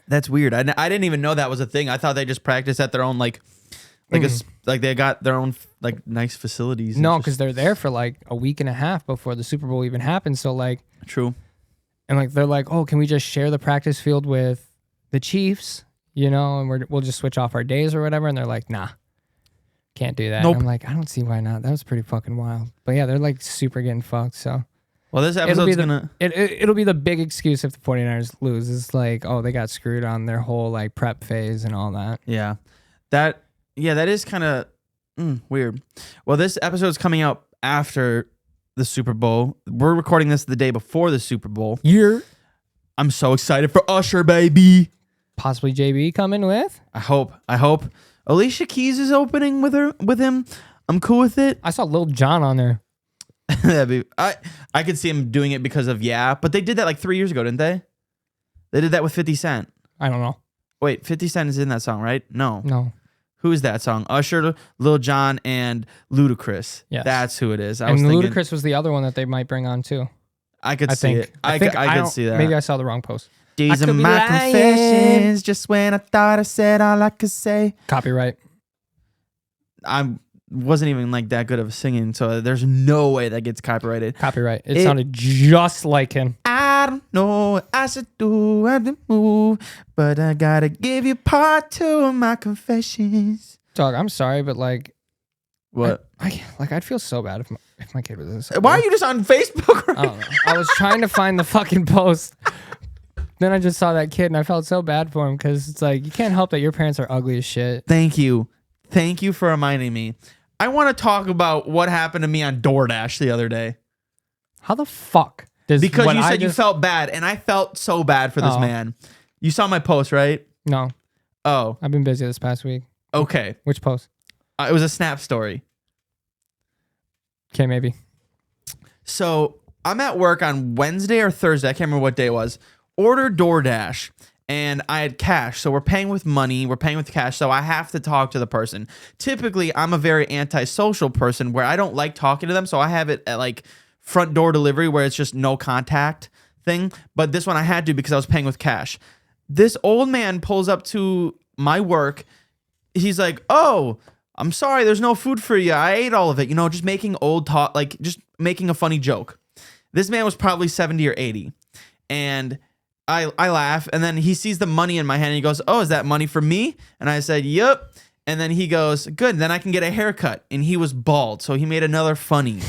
That's weird. I didn't even know that was a thing. I thought they just practiced at their own like they got their own like nice facilities. No, because they're there for like a week and a half before the Super Bowl even happens. So like, true. And like they're like, oh, can we just share the practice field with the Chiefs? You know, and we'll just switch off our days or whatever. And they're like, nah, can't do that. Nope. I'm like, I don't see why not. That was pretty fucking wild. But yeah, they're like super getting fucked. So. Well, this episode's it'll be the big excuse if the 49ers lose. It's like, oh, they got screwed on their whole like prep phase and all that. Yeah. That is kind of weird. Well, this episode's coming out after the Super Bowl. We're recording this the day before the Super Bowl. I'm so excited for Usher, baby. Possibly JB coming with. I hope. Alicia Keys is opening with him. I'm cool with it. I saw Lil Jon on there. I could see him doing it because of but they did that like 3 years ago, didn't they? They did that with 50 Cent. I don't know. Wait, 50 Cent is in that song, right? No. Who is that song? Usher, Lil Jon, and Ludacris. Yes. That's who it is. And Ludacris was the other one that they might bring on too. I could see it. I could see that. Maybe I saw the wrong post. These are my confessions, just when I thought I said all I could say. Copyright. I wasn't even like that good of a singing, so there's no way that gets copyrighted. Copyright. It sounded just like him. I don't know what I should do at the move, but I gotta give you part 2 of my confessions. Dog, I'm sorry, but like, what? I'd feel so bad if my kid was this. Why are you just on Facebook? I don't know. I was trying to find the fucking post. Then I just saw that kid and I felt so bad for him because it's like, you can't help that your parents are ugly as shit. Thank you for reminding me. I want to talk about what happened to me on DoorDash the other day. How the fuck? Because you said you felt bad, and I felt so bad for this man. You saw my post, right? No. Oh. I've been busy this past week. Okay. Which post? It was a Snap story. Okay, maybe. So I'm at work on Wednesday or Thursday. I can't remember what day it was. Order DoorDash. and I had cash. So we're paying with money, we're paying with cash, so I have to talk to the person. Typically, I'm a very antisocial person where I don't like talking to them, so I have it at like front door delivery where it's just no contact thing. But this one I had to because I was paying with cash. This old man pulls up to my work. He's like, "Oh, I'm sorry, there's no food for you. I ate all of it." You know, just making old talk, like just making a funny joke. This man was probably 70 or 80. And I laugh, and then he sees the money in my hand, and he goes, "Oh, is that money for me?" And I said, "Yep." And then he goes, "Good, then I can get a haircut." And he was bald, so he made another funny.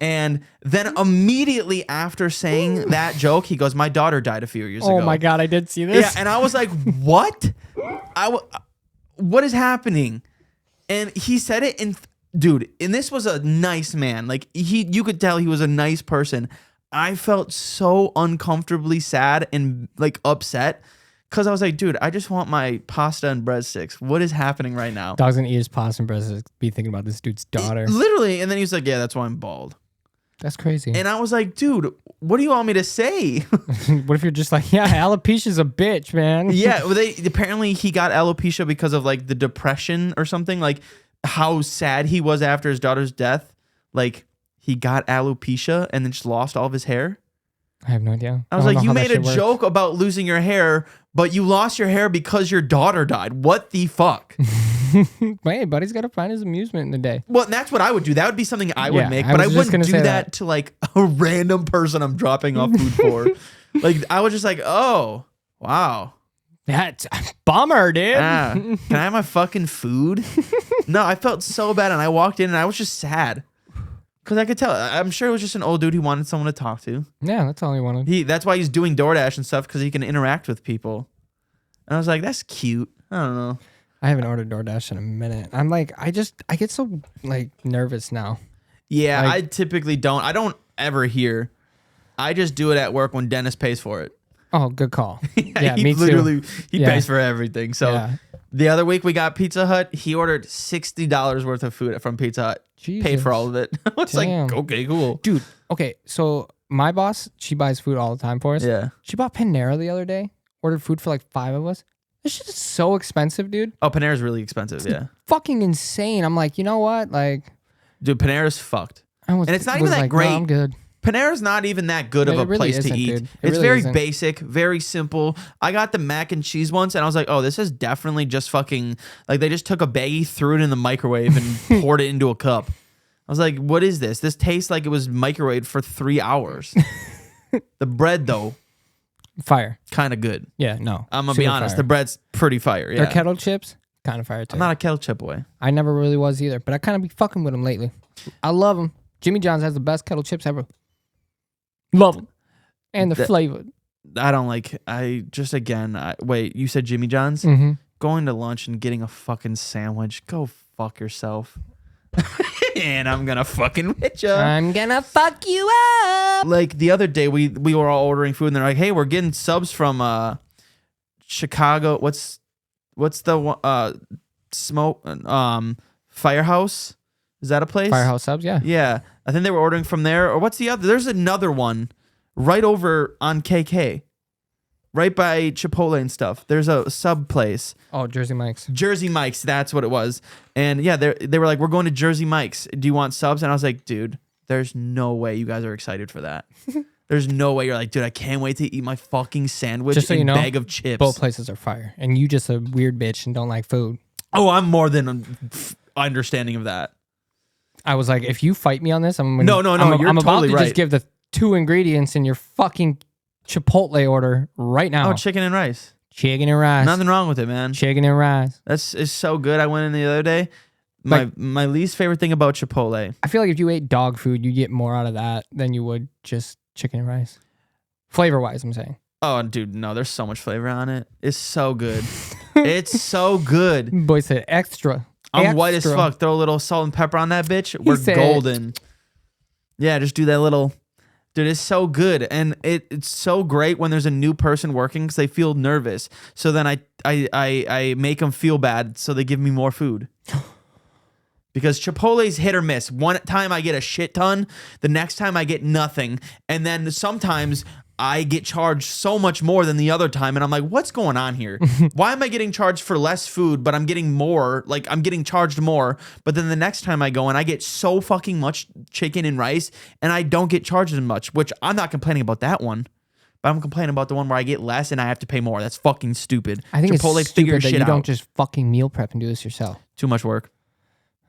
And then immediately after saying that joke, he goes, "My daughter died a few years ago." Oh my God, I did see this. Yeah, and I was like, "What? What is happening?" And he said it in, dude, and this was a nice man. Like you could tell he was a nice person. I felt so uncomfortably sad and like upset because I was like, dude, I just want my pasta and breadsticks. What is happening right now? Dog's gonna eat his pasta and breadsticks, be thinking about this dude's daughter. Literally. And then he was like, "Yeah, that's why I'm bald." That's crazy. And I was like, dude, what do you want me to say? What if you're just like, yeah, alopecia's a bitch, man. Yeah, well, apparently he got alopecia because of like the depression or something, like how sad he was after his daughter's death. Like he got alopecia and then just lost all of his hair. I have no idea. I was like, you made a joke about losing your hair, but you lost your hair because your daughter died. What the fuck? Hey, buddy's got to find his amusement in the day. Well, that's what I would do. That would be something I would make, but I wouldn't do that to like a random person I'm dropping off food for. Like I was just like, "Oh, wow. That's bummer, dude." Can I have my fucking food? No, I felt so bad, and I walked in and I was just sad. Because I could tell. I'm sure it was just an old dude who wanted someone to talk to. Yeah, that's all he wanted. That's why he's doing DoorDash and stuff, because he can interact with people. And I was like, that's cute. I don't know. I haven't ordered DoorDash in a minute. I'm like, I get so like nervous now. Yeah, like, I typically don't. I don't ever hear. I just do it at work when Dennis pays for it. Oh, good call. Yeah, me literally, too. He pays for everything. So the other week we got Pizza Hut. He ordered $60 worth of food from Pizza Hut. Jesus. Paid for all of it. I was like, okay, cool. Dude, okay, so my boss, she buys food all the time for us. Yeah. She bought Panera the other day. Ordered food for like 5 of us. This shit is so expensive, dude. Oh, Panera's really expensive, yeah. Fucking insane. I'm like, you know what? Like, dude, Panera's fucked. And it's not even that great. No, I'm good. Panera's not even that good of a place to eat. It's very basic, very simple. I got the mac and cheese once, and I was like, oh, this is definitely just fucking, like they just took a baggie, threw it in the microwave, and poured it into a cup. I was like, what is this? This tastes like it was microwaved for 3 hours. The bread, though, fire. kind of good. Yeah, no. I'm going to be honest. Fire. The bread's pretty fire. Yeah. Their kettle chips, kind of fire, too. I'm not a kettle chip boy. I never really was either, but I kind of be fucking with them lately. I love them. Jimmy John's has the best kettle chips ever. Love them. And the flavor. I don't like, wait, you said Jimmy John's? Mm-hmm. Going to lunch and getting a fucking sandwich. Go fuck yourself. And I'm gonna fucking hit you. I'm gonna fuck you up. Like the other day, we were all ordering food, and they're like, "Hey, we're getting subs from Chicago. What's the smoke Firehouse? Is that a place? Firehouse subs, yeah. Yeah, I think they were ordering from there. Or what's the other? There's another one right over on KK, right by Chipotle and stuff. There's a sub place. Oh, Jersey Mike's. Jersey Mike's, that's what it was. And yeah, they were like, we're going to Jersey Mike's. Do you want subs? And I was like, dude, there's no way you guys are excited for that. There's no way you're like, dude, I can't wait to eat my fucking sandwich just so you know, bag of chips. Both places are fire. And you just a weird bitch and don't like food. Oh, I'm more than understanding of that. I was like, if you fight me on this, I'm No, you're I'm about totally to right. just give the 2 ingredients in your fucking Chipotle order right now. Oh, chicken and rice. Chicken and rice. Nothing wrong with it, man. Chicken and rice. It's so good. I went in the other day. My least favorite thing about Chipotle. I feel like if you ate dog food, you get more out of that than you would just chicken and rice. Flavor wise, I'm saying. Oh, dude, no, there's so much flavor on it. It's so good. It's so good. Boy said extra. I'm white as fuck. Throw a little salt and pepper on that bitch. We're golden. Yeah, just do that little. Dude, it's so good. And it's so great when there's a new person working because they feel nervous. So then I make them feel bad so they give me more food. Because Chipotle's hit or miss. One time I get a shit ton. The next time I get nothing. And then sometimes I get charged so much more than the other time. And I'm like, what's going on here? Why am I getting charged for less food, but I'm getting more? Like, I'm getting charged more. But then the next time I go and I get so fucking much chicken and rice and I don't get charged as much, which I'm not complaining about that one. But I'm complaining about the one where I get less and I have to pay more. That's fucking stupid. I think Chipotle it's stupid that you out. don't just fucking meal prep and do this yourself. Too much work.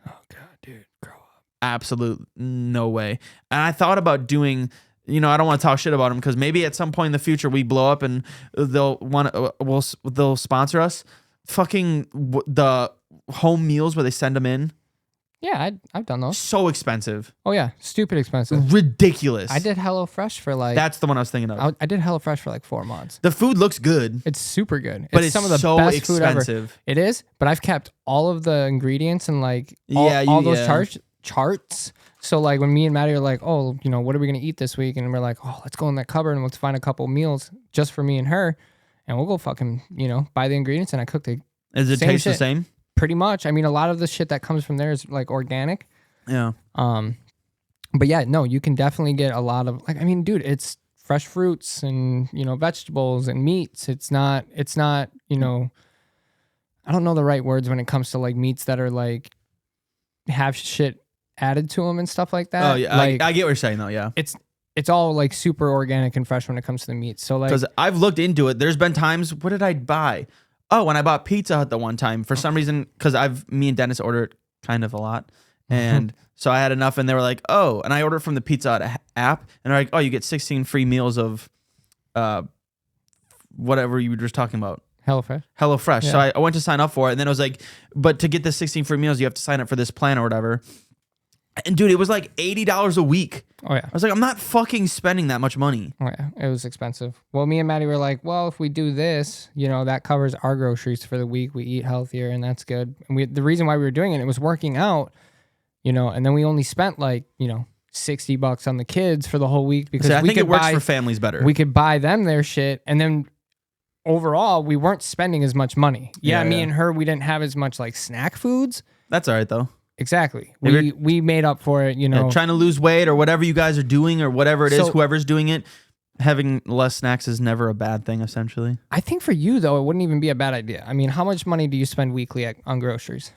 Oh, God, dude. Grow up. Absolute no way. And I thought about doing... I don't want to talk shit about them because maybe at some point in the future we blow up and they'll sponsor us. Fucking the home meals where they send them in. Yeah, I've done those. So expensive. Oh yeah, stupid expensive. Ridiculous. I did HelloFresh for like. That's the one I was thinking of. I did HelloFresh for like 4 months. The food looks good. It's super good. But it's some of the so best expensive. Food ever. It is, but I've kept all of the ingredients and like all those charts. So like when me and Maddie are like, oh, what are we gonna eat this week? And we're like, oh, let's go in that cupboard and let's find a couple meals just for me and her, and we'll go fucking buy the ingredients and I cook the. Does it taste the same? Pretty much. I mean, a lot of the shit that comes from there is like organic. Yeah. But yeah, no, you can definitely get a lot of like. I mean, dude, it's fresh fruits and vegetables and meats. It's not. I don't know the right words when it comes to like meats that are like have shit added to them and stuff like that. Oh yeah, like, I get what you're saying though. Yeah, it's all like super organic and fresh when it comes to the meat. So like, because I've looked into it. There's been times. What did I buy? Oh, when I bought Pizza Hut the one time for some reason, because me and Dennis order it kind of a lot, and so I had enough, and they were like, oh, and I ordered from the Pizza Hut app, and they're like, oh, you get 16 free meals of, whatever you were just talking about. HelloFresh. Yeah. So I went to sign up for it, and then it was like, but to get the 16 free meals, you have to sign up for this plan or whatever. And dude, it was like $80 a week. Oh yeah. I was like, I'm not fucking spending that much money. Oh yeah, it was expensive. Well, me and Maddie were like, well, if we do this, that covers our groceries for the week. We eat healthier, and that's good. And the reason why we were doing it was working out, and then we only spent like, $60 on the kids for the whole week because I think it works for families better. We could buy them their shit, and then overall, we weren't spending as much money. Yeah, me and her, we didn't have as much like snack foods. That's all right though. Exactly. We made up for it, trying to lose weight or whatever you guys are doing or whatever it is, whoever's doing it, having less snacks is never a bad thing, essentially. I think for you, though, it wouldn't even be a bad idea. I mean, how much money do you spend weekly on groceries?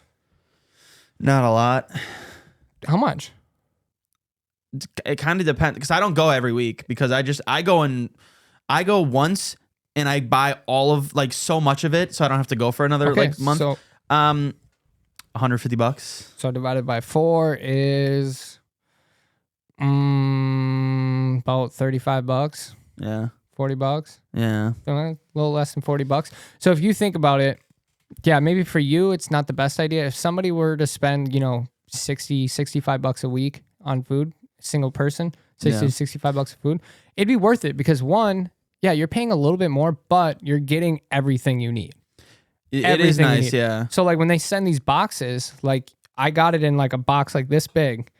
Not a lot. How much? It kind of depends because I don't go every week because I go once and I buy all of like so much of it so I don't have to go for another month. So, $150. So divided by 4 is about $35. Yeah. $40. Yeah. A little less than $40. So if you think about it, yeah, maybe for you it's not the best idea. If somebody were to spend, $65 a week on food, single person, $60 to $65 of food, it'd be worth it because one, yeah, you're paying a little bit more, but you're getting everything you need. It is nice, yeah. So like when they send these boxes, like I got it in like a box like this big,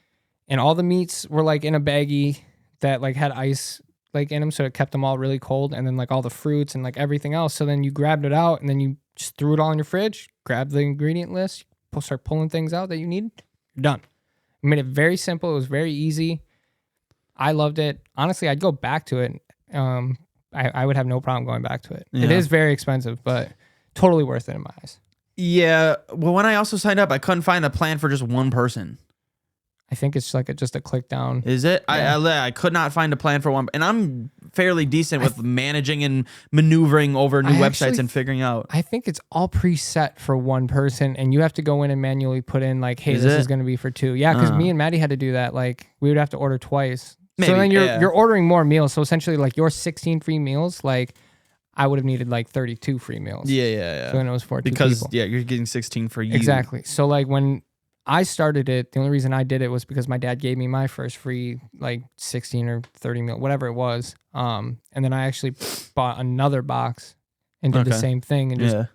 and all the meats were like in a baggie that like had ice like in them, so it kept them all really cold, and then like all the fruits and like everything else. So then you grabbed it out, and then you just threw it all in your fridge, grabbed the ingredient list, start pulling things out that you need. You're done. I made it very simple. It was very easy. I loved it. Honestly, I'd go back to it. I would have no problem going back to it. Yeah. It is very expensive, but totally worth it in my eyes. Yeah. Well, when I also signed up, I couldn't find a plan for just one person. I think it's like just a click down. Is it? Yeah. I could not find a plan for one. And I'm fairly decent with managing and maneuvering over new websites and figuring out. I think it's all preset for one person, and you have to go in and manually put in like, hey, this is going to be for 2. Yeah, because me and Maddie had to do that. Like we would have to order twice. Maybe, so then you're ordering more meals. So essentially like your 16 free meals, like I would have needed like 32 free meals. Yeah. So then it was for 2 because people. Yeah, you're getting 16 for you. Exactly. So like when I started it, the only reason I did it was because my dad gave me my first free like 16 or 30 meal, whatever it was. And then I actually bought another box and did the same thing and just,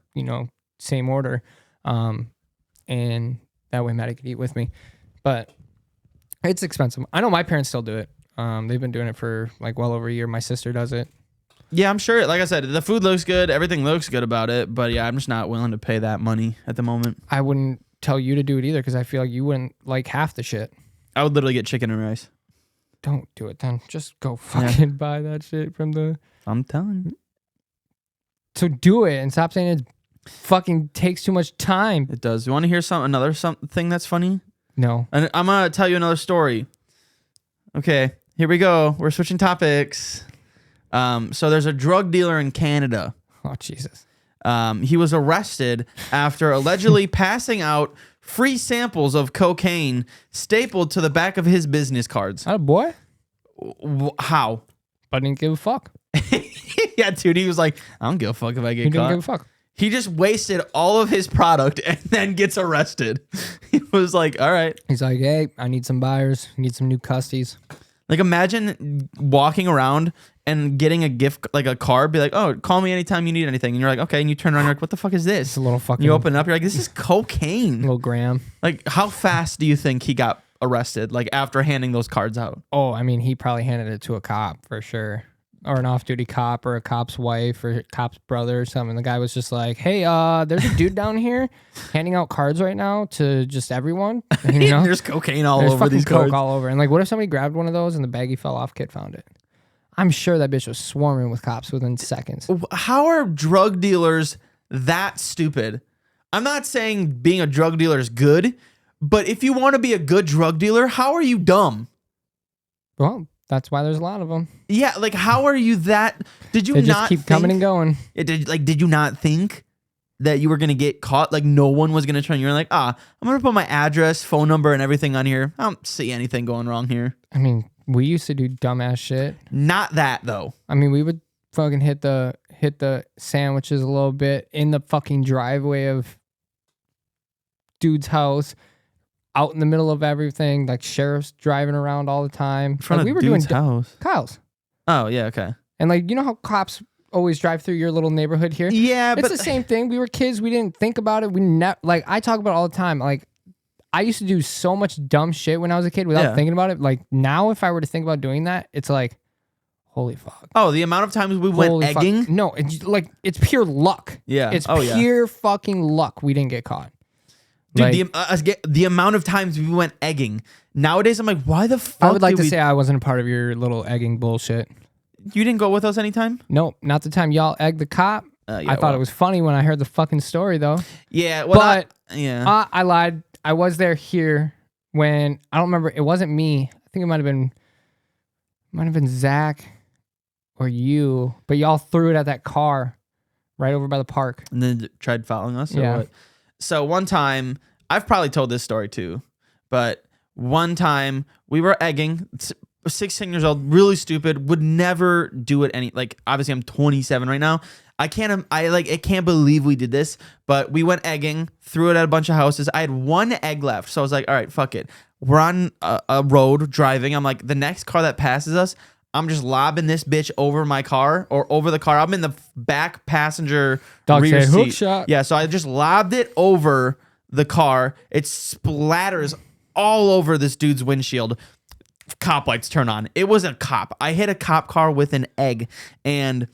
same order. And that way Maddie could eat with me. But it's expensive. I know my parents still do it. They've been doing it for like well over a year. My sister does it. Yeah, I'm sure. Like I said, the food looks good. Everything looks good about it. But yeah, I'm just not willing to pay that money at the moment. I wouldn't tell you to do it either because I feel like you wouldn't like half the shit. I would literally get chicken and rice. don't do it then. Just go fucking buy that shit from the... I'm telling you. So do it and stop saying it fucking takes too much time. It does. You want to hear another something that's funny? No. And I'm going to tell you another story. Okay, here we go. We're switching topics. So there's a drug dealer in Canada. Oh, Jesus. He was arrested after allegedly passing out free samples of cocaine stapled to the back of his business cards. Oh, boy. How? But I didn't give a fuck. Yeah, dude. He was like, I don't give a fuck if I get He caught. didn't give a fuck. He just wasted all of his product and then gets arrested. He was like, all right. He's like, hey, I need some buyers. I need some new custies. Like, imagine walking around and getting a gift, like a card, be like, oh, call me anytime you need anything. And you're like, okay. And you turn around and you're like, what the fuck is this? It's a little fucking... You open it up, you're like, this is cocaine. Little gram. Like, how fast do you think he got arrested, like, after handing those cards out? Oh, I mean, he probably handed it to a cop for sure. Or an off-duty cop or a cop's wife or a cop's brother or something. The guy was just like, hey, there's a dude down here handing out cards right now to just everyone. And, you know, there's cocaine all there's over these coke cards. all over. And like, what if somebody grabbed one of those and the baggie fell off, kid found it? I'm sure that bitch was swarming with cops within seconds. How are drug dealers that stupid? I'm not saying being a drug dealer is good, but if you want to be a good drug dealer, how are you dumb? Well, that's why there's a lot of them. Yeah, like how are you that? Did you they not just keep coming and going? Did you not think that you were gonna get caught? Like no one was gonna turn. You're like, I'm gonna put my address, phone number, and everything on here. I don't see anything going wrong here. I mean, we used to do dumbass shit. Not that though. I mean, we would fucking hit the sandwiches a little bit in the fucking driveway of dude's house. Out in the middle of everything, like sheriffs driving around all the time. In front like, of dude's house. Kyle's. Oh yeah, okay. And like, you know how cops always drive through your little neighborhood here? Yeah, it's the same thing. We were kids. We didn't think about it. Like I talk about it all the time. Like I used to do so much dumb shit when I was a kid without thinking about it. Like now, if I were to think about doing that, it's like, holy fuck. Oh, the amount of times we went egging? No, it's pure luck. Yeah. It's pure fucking luck we didn't get caught. Dude, the amount of times we went egging. Nowadays, I'm like, why the fuck? I would like to say I wasn't a part of your little egging bullshit. You didn't go with us anytime? Nope, not the time y'all egged the cop. I thought it was funny when I heard the fucking story, though. Yeah, well, I lied. I was there here when I don't remember. It wasn't me. I think it might have been Zach or you, but y'all threw it at that car right over by the park, and then tried following us. Yeah. Or what? So one time, I've probably told this story too, but one time we were egging, 16 years old, really stupid, would never do it like, obviously I'm 27 right now. I can't believe we did this, but we went egging, threw it at a bunch of houses. I had one egg left. So I was like, all right, fuck it. We're on a road driving. I'm like, the next car that passes us, I'm just lobbing this bitch over my car or over the car. I'm in the back passenger rear seat. Hook shot. Yeah, so I just lobbed it over the car. It splatters all over this dude's windshield. Cop lights turn on. It was a cop. I hit a cop car with an egg, and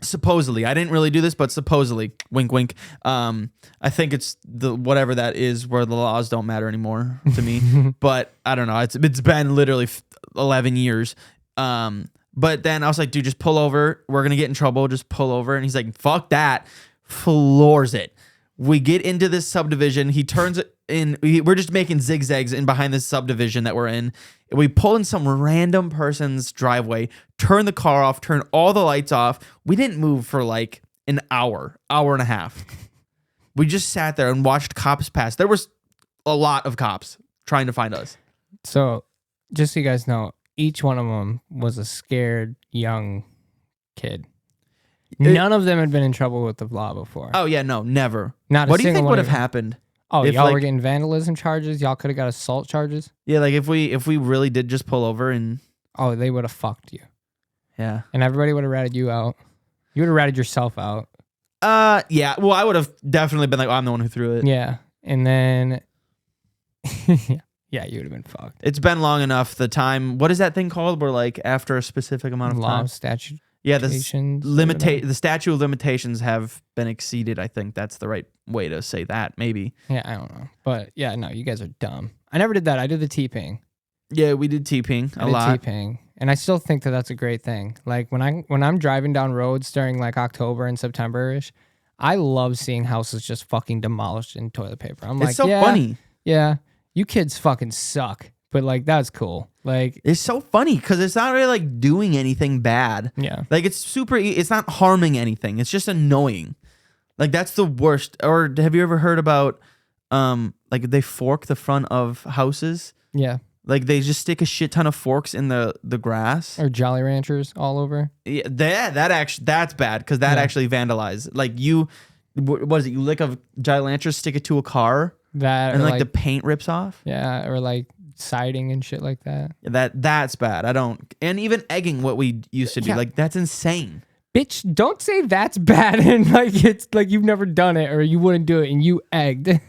supposedly, I didn't really do this, but supposedly, wink, wink. I think it's the whatever that is where the laws don't matter anymore to me. But I don't know. It's been literally 11 years. But then I was like, dude, just pull over. We're gonna get in trouble. Just pull over. And he's like, fuck that. Floors it. We get into this subdivision. He turns it in. We're just making zigzags in behind this subdivision that we're in. We pull in some random person's driveway, turn the car off, turn all the lights off. We didn't move for like an hour and a half. We just sat there and watched cops pass. There was a lot of cops trying to find us. So just so you guys know, each one of them was a scared young kid. None of them had been in trouble with the law before. Oh yeah, no, never. Not what do you think would have happened? Oh, y'all were getting vandalism charges. Y'all could have got assault charges. Yeah, like if we really did just pull over and oh, they would have fucked you. Yeah, and everybody would have ratted you out. You would have ratted yourself out. Yeah. Well, I would have definitely been like, oh, I'm the one who threw it. Yeah, and then yeah, you would have been fucked. It's been long enough. The time. What is that thing called? Where like after a specific amount of time. Law of statute. Yeah, the statute of limitations have been exceeded. I think that's the right way to say that. Maybe. Yeah, I don't know, but yeah, no, you guys are dumb. I never did that. I did the T-ping. Yeah, we did T-Ping a lot. T-Ping. And I still think that that's a great thing. Like when I'm driving down roads during like October and September-ish, I love seeing houses just fucking demolished in toilet paper. I'm It's so funny. Yeah, you kids fucking suck. But like that's cool. Like it's so funny because it's not really like doing anything bad. Yeah. Like it's not harming anything. It's just annoying. Like that's the worst. Or have you ever heard about like they fork the front of houses? Yeah. Like they just stick a shit ton of forks in the grass. Or Jolly Ranchers all over. Yeah, that's bad because that actually vandalized. Like what is it? You lick a Jolly Rancher, stick it to a car, and like the paint rips off. Yeah, or like siding and shit like that. That's bad. And even egging what we used to do. Like that's insane. Bitch, don't say that's bad and like it's like you've never done it or you wouldn't do it and you egged.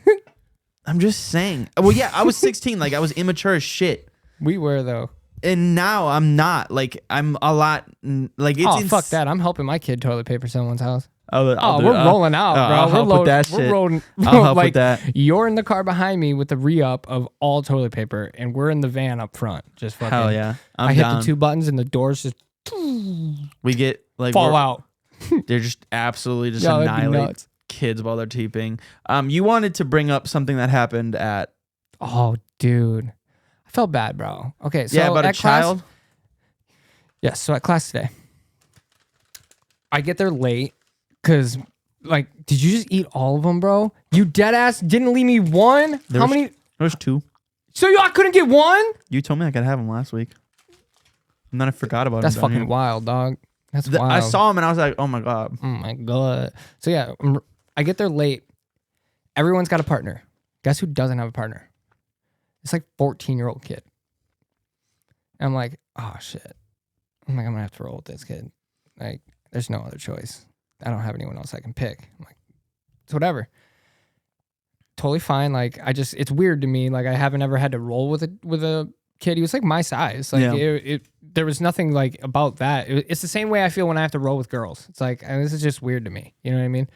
I'm just saying. Well, yeah, I was 16. Like I was immature as shit. We were though. And now I'm not. Like I'm a lot. Like it's fuck that. I'm helping my kid toilet paper someone's house. We're rolling out, bro. I'll help with that shit. We're rolling. I'll help with that. You're in the car behind me with the re-up of all toilet paper, and we're in the van up front. Just fucking. Hell yeah. I hit the 2 buttons, and the doors just. We get like fall out. They're just absolutely just annihilate kids while they're teeping. You wanted to bring up something that happened at. Oh, dude, I felt bad, bro. Okay, so yeah, about a child. Yes, so at class today, I get there late. Cause like, did you just eat all of them, bro? You dead ass didn't leave me one. How many? There's 2. So I couldn't get one? You told me I could have them last week, and then I forgot about them. That's fucking wild, dog. That's wild. I saw them and I was like, oh my god. Oh my god. So yeah, I get there late. Everyone's got a partner. Guess who doesn't have a partner? It's like 14-year-old kid. And I'm like, oh shit. I'm gonna have to roll with this kid. Like, there's no other choice. I don't have anyone else I can pick. I'm like, it's whatever. Totally fine. Like it's weird to me. Like I haven't ever had to roll with a kid. He was like my size. Like there was nothing like about that. It's the same way I feel when I have to roll with girls. It's like, this is just weird to me. You know what I mean?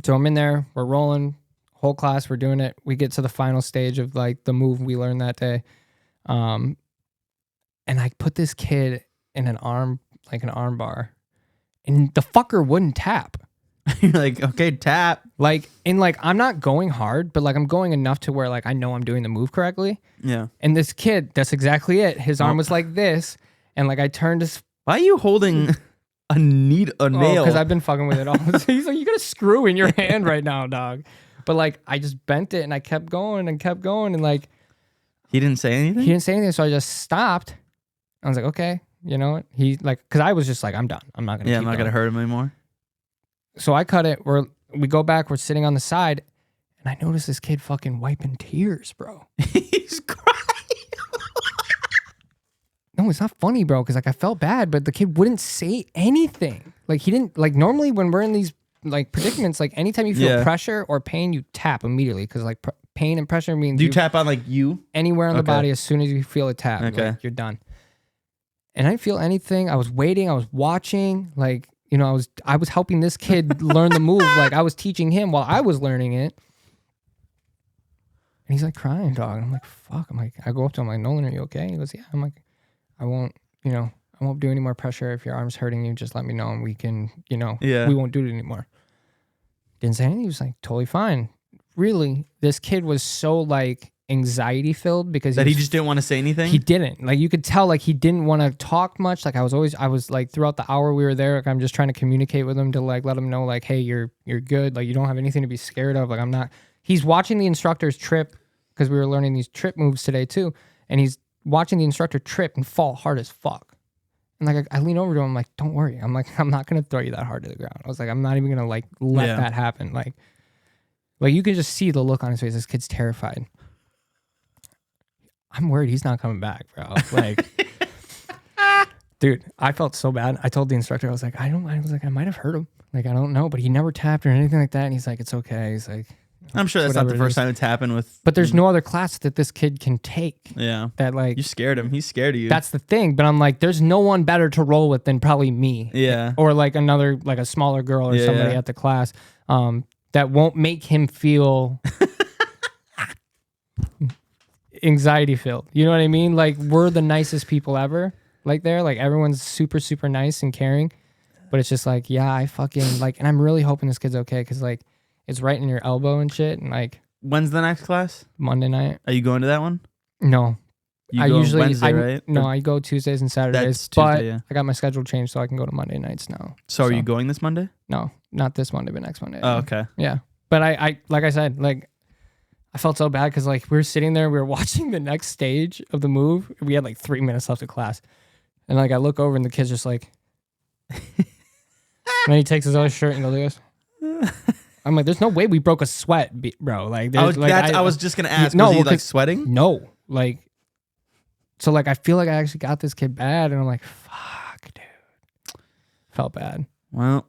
So I'm in there, we're rolling, whole class, we're doing it. We get to the final stage of like the move we learned that day. And I put this kid in an arm bar. And the fucker wouldn't tap. You're like, okay, tap. Like, and like, I'm not going hard, but like, I'm going enough to where like, I know I'm doing the move correctly. Yeah. And this kid, that's exactly it. His arm was like this. And like, I turned his. Why are you holding a nail? Because I've been fucking with it all. He's like, you got a screw in your hand right now, dog. But like, I just bent it and I kept going and kept going. And like. He didn't say anything? He didn't say anything. So I just stopped. I was like, okay. You know what? He like, because I was just like, I'm done. I'm not gonna. Yeah, I'm not gonna hurt him anymore. So I cut it. We go back. We're sitting on the side, and I notice this kid fucking wiping tears, bro. He's crying. No, it's not funny, bro. Because like I felt bad, but the kid wouldn't say anything. Like he didn't. Like normally when we're in these like predicaments, like anytime you feel pressure or pain, you tap immediately because like pain and pressure means. Do you tap on like you anywhere on the body as soon as you feel a tap? Okay, like, you're done. And I didn't feel anything. I was waiting. I was watching. Like, you know, I was helping this kid learn the move. Like, I was teaching him while I was learning it. And he's like crying, dog. And I'm like, fuck. I'm like, I go up to him, like, Nolan, are you okay? He goes, yeah. I'm like, I won't do any more pressure. If your arm's hurting you, just let me know and we can, we won't do it anymore. Didn't say anything. He was like, totally fine. Really, this kid was so like anxiety filled because he just didn't want to say anything. He didn't. Like you could tell like he didn't want to talk much. Like I was like throughout the hour we were there, like I'm just trying to communicate with him to like let him know like, hey, you're good. Like you don't have anything to be scared of. Like I'm not. He's watching the instructor's trip because we were learning these trip moves today too, and he's watching the instructor trip and fall hard as fuck. And like I lean over to him, I'm like, don't worry. I'm like, I'm not gonna throw you that hard to the ground. I was like, I'm not even gonna like let that happen. Like you can just see the look on his face. This kid's terrified. I'm worried he's not coming back, bro. Like, dude, I felt so bad. I told the instructor, I was like, I might have hurt him. Like, I don't know, but he never tapped or anything like that. And he's like, it's okay. He's like, I'm sure that's not the first time it's happened with. But there's no other class that this kid can take. Yeah. That like. You scared him. He's scared of you. That's the thing. But I'm like, there's no one better to roll with than probably me. Yeah. Or like another, like a smaller girl or somebody at the class that won't make him feel. anxiety filled. You know what I mean? Like we're the nicest people ever. Like there, like everyone's super, super nice and caring. But it's just like, yeah, I fucking like, and I'm really hoping this kid's okay because like it's right in your elbow and shit. And like, when's the next class? Monday night. Are you going to that one? No. You go usually Wednesday, right? No, I go Tuesdays and Saturdays. That's Tuesday, but yeah. I got my schedule changed so I can go to Monday nights now. So are you going this Monday? No, not this Monday, but next Monday. Oh, okay. Yeah. But I like I said, like I felt so bad because like we were sitting there, we were watching the next stage of the move. We had like 3 minutes left of class. And like I look over and the kid's just like and then he takes his other shirt and goes like this. I'm like, there's no way we broke a sweat, bro. Like, I was just gonna ask, was he like sweating? No. Like so like I feel like I actually got this kid bad and I'm like, fuck, dude. Felt bad. Well,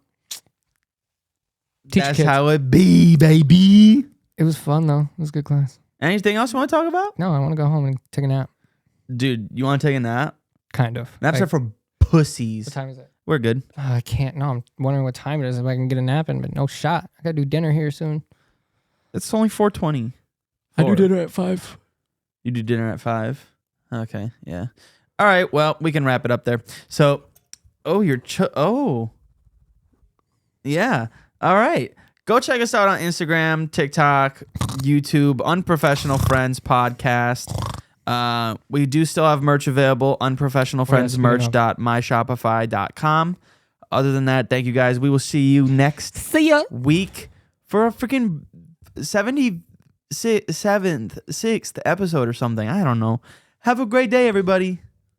Teach that's kids. how it be, baby. It was fun though. It was a good class. Anything else you want to talk about? No, I want to go home and take a nap. Dude, you want to take a nap? Kind of. Naps are for pussies. What time is it? We're good. I can't. No, I'm wondering what time it is if I can get a nap in, but no shot. I got to do dinner here soon. It's only 4:20. I do dinner at 5. You do dinner at 5? Okay, yeah. All right, well, we can wrap it up there. So, yeah. All right. Go check us out on Instagram, TikTok, YouTube, Unprofessional Friends Podcast. We do still have merch available, unprofessionalfriendsmerch.myshopify.com. Other than that, thank you guys. We will see you next week for a freaking 76th episode or something. I don't know. Have a great day, everybody.